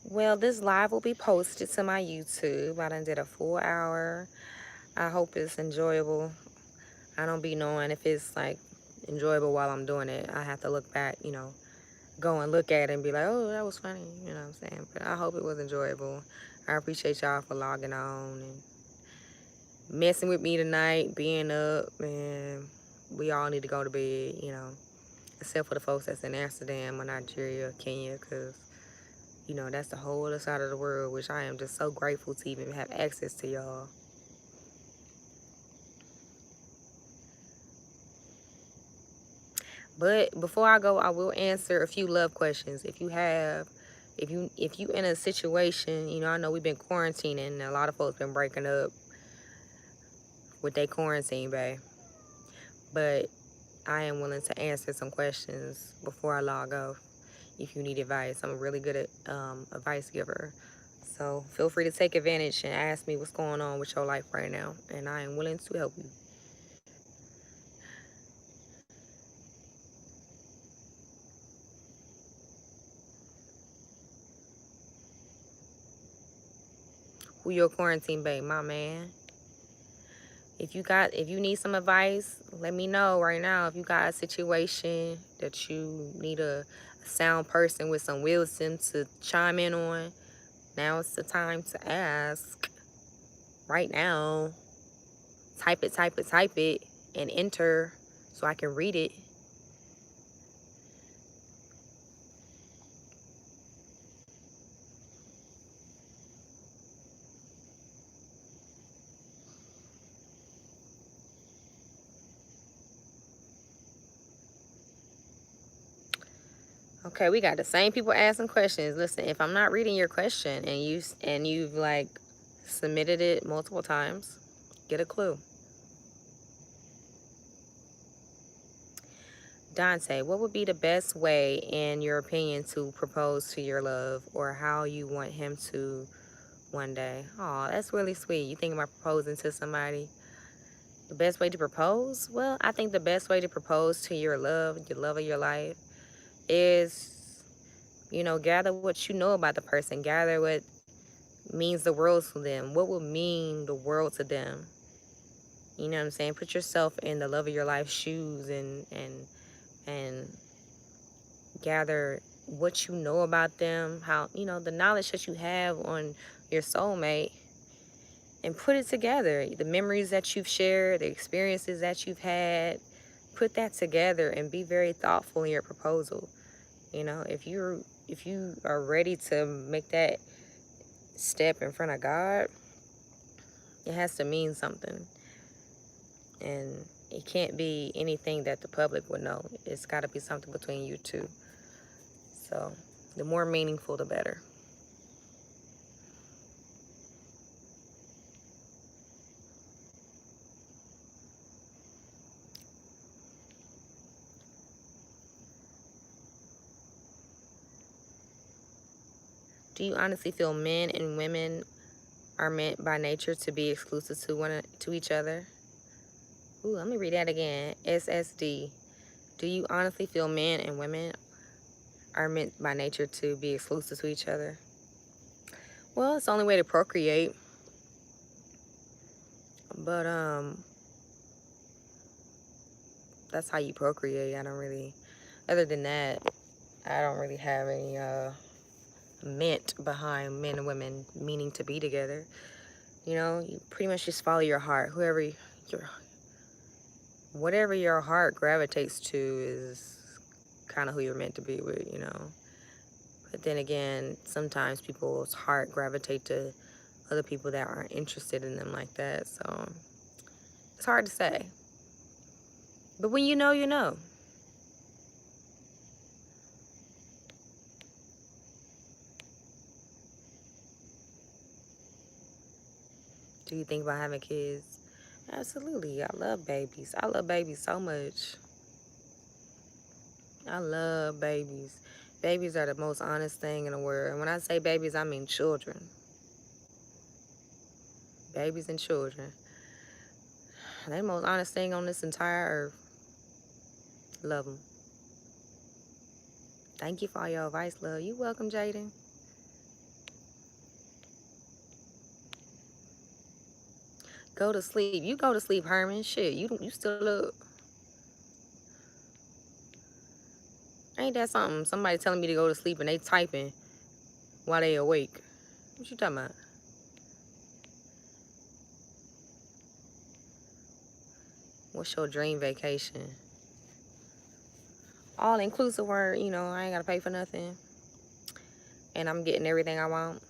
Well, this live will be posted to my YouTube. I done did a full hour. I hope it's enjoyable. I don't be knowing if it's like enjoyable while I'm doing it. I have to look back, go and look at it and be like, oh, that was funny. You know what I'm saying? But I hope it was enjoyable. I appreciate y'all for logging on and messing with me tonight, being up, and we all need to go to bed, except for the folks that's in Amsterdam or Nigeria or Kenya, because, that's the whole other side of the world, which I am just so grateful to even have access to y'all. But before I go, I will answer a few love questions. If you in a situation, I know we've been quarantining and a lot of folks been breaking up with their quarantine, babe. But I am willing to answer some questions before I log off if you need advice. I'm a really good at advice giver. So feel free to take advantage and ask me what's going on with your life right now. And I am willing to help you. Who your quarantine babe, my man? If you need some advice, let me know right now. If you got a situation that you need a sound person with some wisdom to chime in on, now it's the time to ask. Right now. Type it, and enter so I can read it. Okay, we got the same people asking questions. Listen, if I'm not reading your question and you've like submitted it multiple times, get a clue. Dante, what would be the best way, in your opinion, to propose to your love, or how you want him to one day? Oh, that's really sweet. You think about proposing to somebody? The best way to propose? Well, I think the best way to propose to your love of your life, is, gather what you know about the person. Gather what means the world to them. What will mean the world to them? You know what I'm saying? Put yourself in the love of your life shoes, and gather what you know about them, how, the knowledge that you have on your soulmate, and put it together. The memories that you've shared, the experiences that you've had, put that together and be very thoughtful in your proposal. If you are ready to make that step in front of God, it has to mean something. And it can't be anything that the public would know. It's got to be something between you two. So the more meaningful, the better. Do you honestly feel men and women are meant by nature to be exclusive to each other? Ooh, let me read that again. SSD. Do you honestly feel men and women are meant by nature to be exclusive to each other? Well, it's the only way to procreate. But that's how you procreate. Other than that, I don't really have any meant behind men and women meaning to be together. You pretty much just follow your heart. Whatever your heart gravitates to is kind of who you're meant to be with. But then again, sometimes people's heart gravitate to other people that aren't interested in them like that. So it's hard to say. But when you know, you know. Do you think about having kids? Absolutely. I love babies. I love babies so much. I love babies. Babies are the most honest thing in the world. And when I say babies, I mean children. Babies and children. They're the most honest thing on this entire earth. Love them. Thank you for all your advice, love. You welcome, Jaden. Go to sleep. You go to sleep, Herman. Shit, you still up. Ain't that something? Somebody telling me to go to sleep and they typing while they awake. What you talking about? What's your dream vacation? All inclusive where, you know, I ain't gotta pay for nothing. And I'm getting everything I want.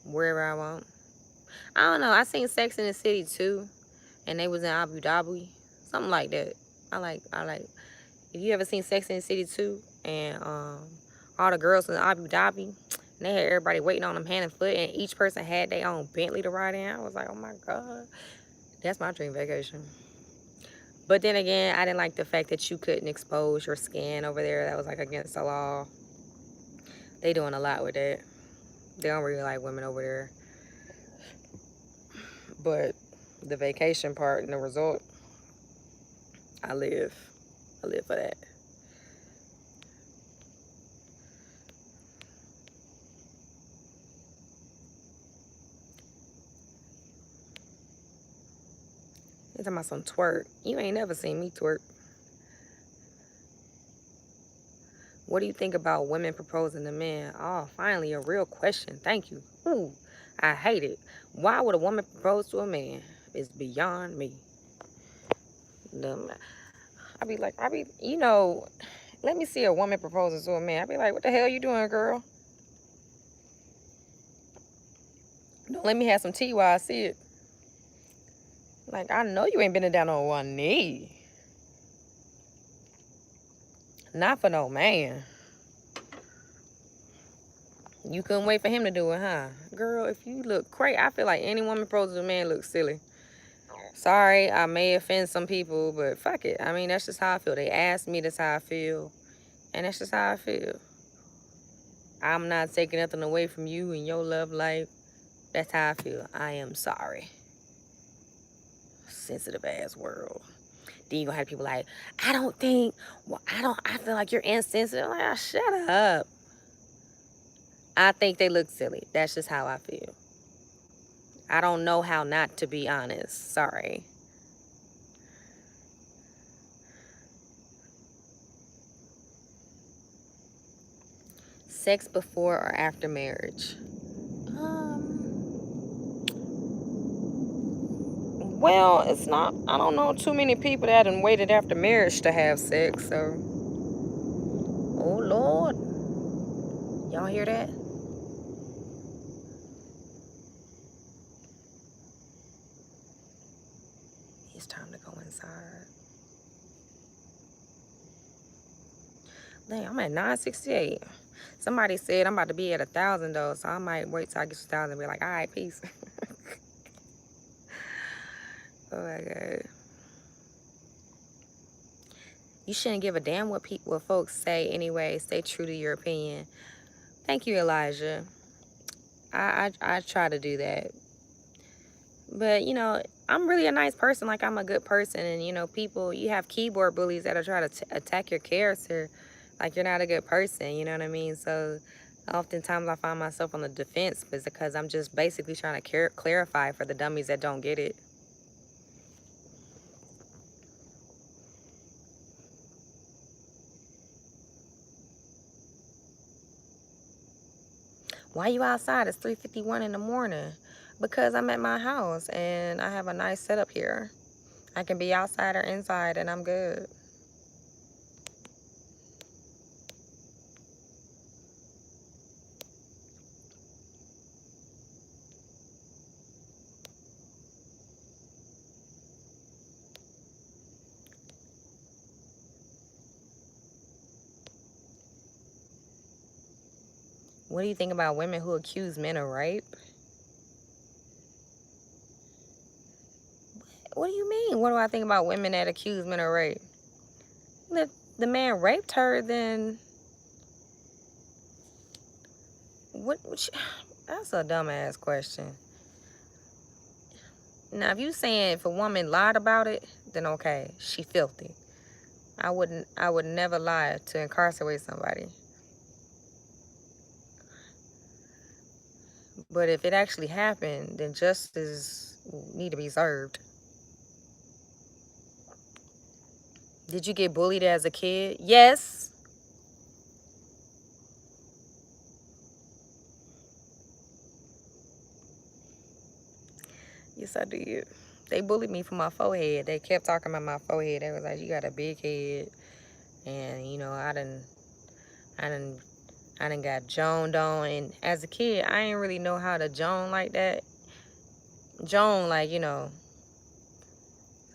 Wherever I want. I don't know. I seen Sex in the City too. And they was in Abu Dhabi. Something like that. I like if you ever seen Sex in the City too, and all the girls in Abu Dhabi, and they had everybody waiting on them hand and foot, and each person had their own Bentley to ride in. I was like, oh my God. That's my dream vacation. But then again, I didn't like the fact that you couldn't expose your skin over there. That was like against the law. They doing a lot with that. They don't really like women over there. But the vacation part and the result, I live for that. They talking about some twerk. You ain't never seen me twerk. What do you think about women proposing to men? Oh, finally, a real question. Thank you. Ooh, I hate it. Why would a woman propose to a man? It's beyond me. You know, let me see a woman proposing to a man. I be like, what the hell you doing, girl? Don't let me have some tea while I see it. Like, I know you ain't been down on one knee. Not for no man. You couldn't wait for him to do it, huh? Girl, if you look crazy, I feel like any woman proposing to a man looks silly. Sorry, I may offend some people, but fuck it. I mean, that's just how I feel. They asked me, that's how I feel. And that's just how I feel. I'm not taking nothing away from you and your love life. That's how I feel. I am sorry. Sensitive ass world. Then you gonna have people like, I feel like you're insensitive. I'm like, oh, shut up. I think they look silly. That's just how I feel. I don't know how not to be honest. Sorry. Sex before or after marriage? Well, it's not, I don't know too many people that done waited after marriage to have sex, so. Oh, Lord. Y'all hear that? It's time to go inside. Dang, I'm at 968. Somebody said I'm about to be at 1,000 though, so I might wait till I get to 1,000 and be like, all right, peace. Oh my God. You shouldn't give a damn what folks say anyway. Stay true to your opinion. Thank you, Elijah. I try to do that. But, you know, I'm really a nice person. Like, I'm a good person. And, you know, you have keyboard bullies that'll try to attack your character. Like, you're not a good person. You know what I mean? So, oftentimes I find myself on the defense because I'm just basically trying to clarify for the dummies that don't get it. Why you outside? It's 3:51 in the morning. Because I'm at my house and I have a nice setup here. I can be outside or inside and I'm good. What do you think about women who accuse men of rape? What do you mean? What do I think about women that accuse men of rape? If the man raped her, then that's a dumbass question. Now, if you saying if a woman lied about it, then okay, she filthy. I would never lie to incarcerate somebody. But if it actually happened, then justice need to be served. Did you get bullied as a kid? Yes. Yes, I did. They bullied me for my forehead. They kept talking about my forehead. They was like, "You got a big head," and you know, I done, I done got joned on. And as a kid, I didn't really know how to jone like that. Jone, like, you know,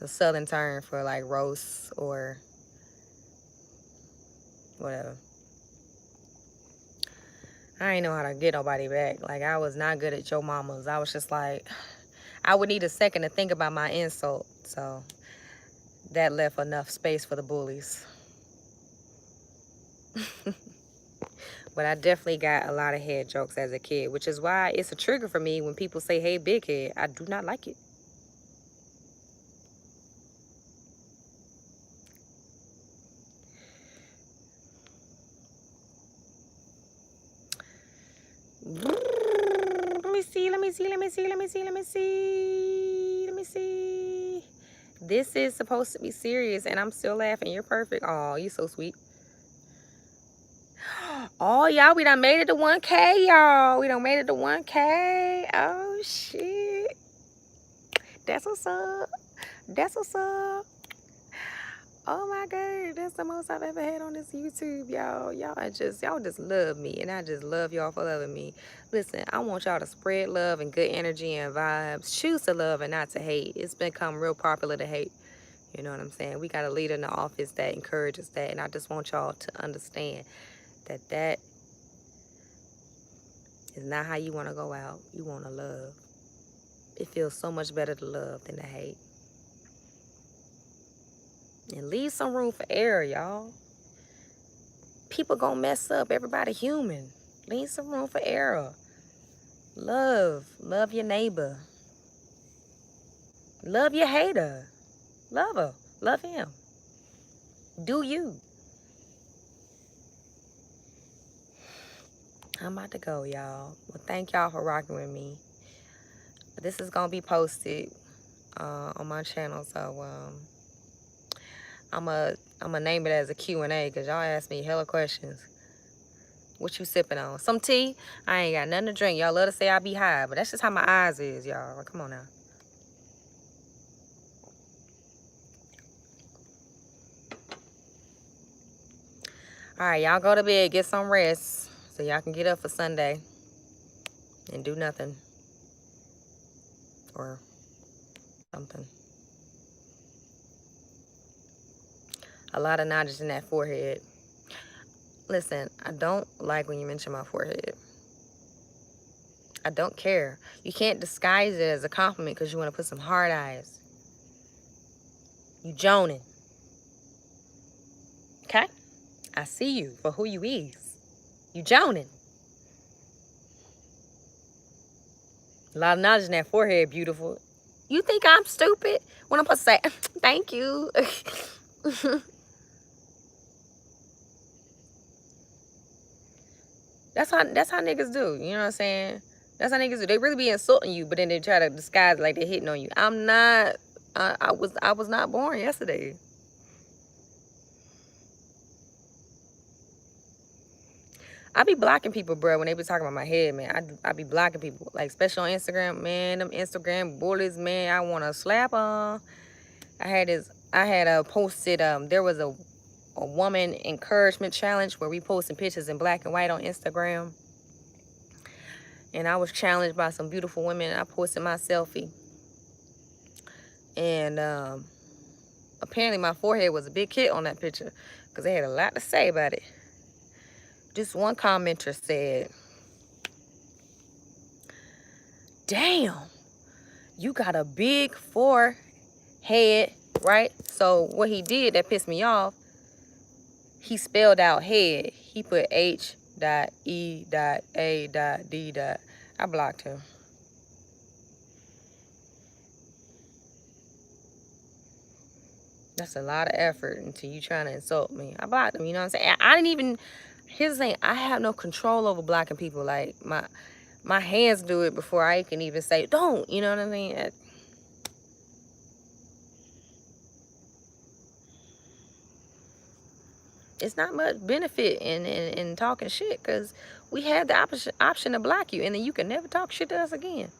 a southern term for like roast or whatever. I ain't know how to get nobody back. Like, I was not good at your mamas. I was just like, I would need a second to think about my insult. So that left enough space for the bullies. But I definitely got a lot of head jokes as a kid, which is why it's a trigger for me when people say, "Hey, big head." I do not like it. Let me see, let me see, let me see, let me see, let me see, let me see. This is supposed to be serious, and I'm still laughing. You're perfect. Oh, you're so sweet. Oh, y'all, we done made it to 1K, y'all. We done made it to 1K. Oh, shit. That's what's up. That's what's up. Oh my God, that's the most I've ever had on this YouTube, y'all. Y'all just love me, and I just love y'all for loving me. Listen, I want y'all to spread love and good energy and vibes. Choose to love and not to hate. It's become real popular to hate. You know what I'm saying? We got a leader in the office that encourages that, and I just want y'all to understand that that is not how you want to go out. You want to love. It feels so much better to love than to hate. And leave some room for error, y'all. People gonna mess up. Everybody human. Leave some room for error. Love your neighbor. Love your hater. Love her. Love him. Do you. I'm about to go, y'all. Well, thank y'all for rocking with me. This is gonna be posted on my channel, so I'm a name it as a Q&A because y'all asked me hella questions. What you sipping on? Some tea? I ain't got nothing to drink. Y'all love to say I be high, but that's just how my eyes is, y'all. Come on now. All right, y'all go to bed, get some rest so y'all can get up for Sunday and do nothing or something. A lot of knowledge in that forehead. Listen, I don't like when you mention my forehead. I don't care. You can't disguise it as a compliment because you want to put some hard eyes. You joning. Okay? I see you for who you is. You joning. A lot of knowledge in that forehead, beautiful. You think I'm stupid when I'm supposed to say, thank you? That's how niggas do. You know what I'm saying? That's how niggas do. They really be insulting you, but then they try to disguise it like they're hitting on you. I'm not. I was not born yesterday. I be blocking people, bro, when they be talking about my head, man. I be blocking people, like, especially on Instagram, man. Them Instagram bullies, man. I want to slap them. I had posted. There was a woman encouragement challenge where we posting pictures in black and white on Instagram. And I was challenged by some beautiful women. And I posted my selfie. And apparently my forehead was a big hit on that picture because they had a lot to say about it. Just one commenter said, damn, you got a big forehead, right? So what he did that pissed me off, he spelled out head. He put H.E.A.D. I blocked him. That's a lot of effort until you trying to insult me. I blocked him, you know what I'm saying? I didn't even, here's the thing, I have no control over blocking people. Like, My hands do it before I can even say, don't, you know what I mean? It's not much benefit in talking shit, because we had the option to block you, and then you can never talk shit to us again.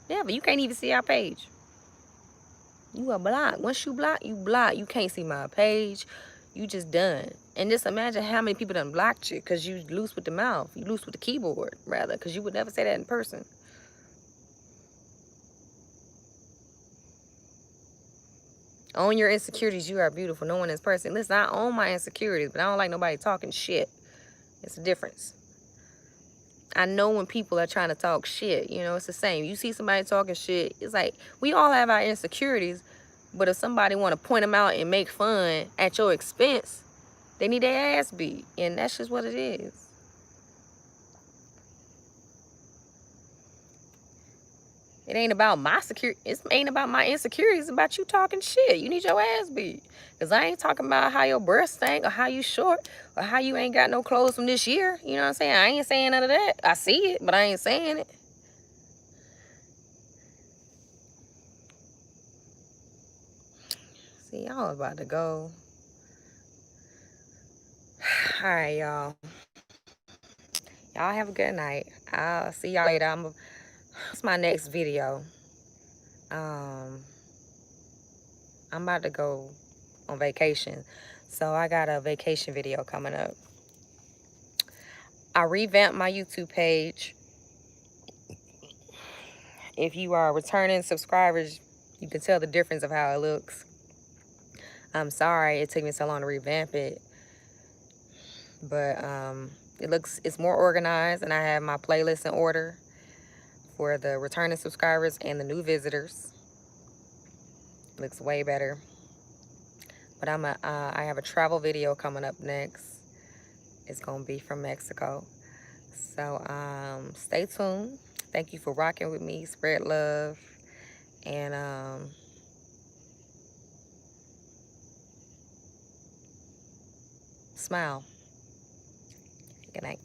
Never. You can't even see our page. You are blocked. Once you block, you block. You can't see my page. You just done. And just imagine how many people done blocked you because you loose with the mouth. You loose with the keyboard, rather, because you would never say that in person. Own your insecurities. You are beautiful. No one is person. Listen, I own my insecurities, but I don't like nobody talking shit. It's a difference. I know when people are trying to talk shit. You know, it's the same. You see somebody talking shit, it's like we all have our insecurities, but if somebody want to point them out and make fun at your expense, they need their ass beat, and that's just what it is. It ain't about my security. It ain't about my insecurities. It's about you talking shit. You need your ass beat. Because I ain't talking about how your breath stank or how you short or how you ain't got no clothes from this year. You know what I'm saying? I ain't saying none of that. I see it, but I ain't saying it. See, y'all about to go. All right, y'all. Y'all have a good night. I'll see y'all later. What's my next video? I'm about to go on vacation. So I got a vacation video coming up. I revamped my YouTube page. If you are returning subscribers, you can tell the difference of how it looks. I'm sorry it took me so long to revamp it. But it's more organized, and I have my playlist in order for the returning subscribers and the new visitors. It looks way better. But I have a travel video coming up next. It's gonna be from Mexico. So stay tuned. Thank you for rocking with me. Spread love. And smile. Good night.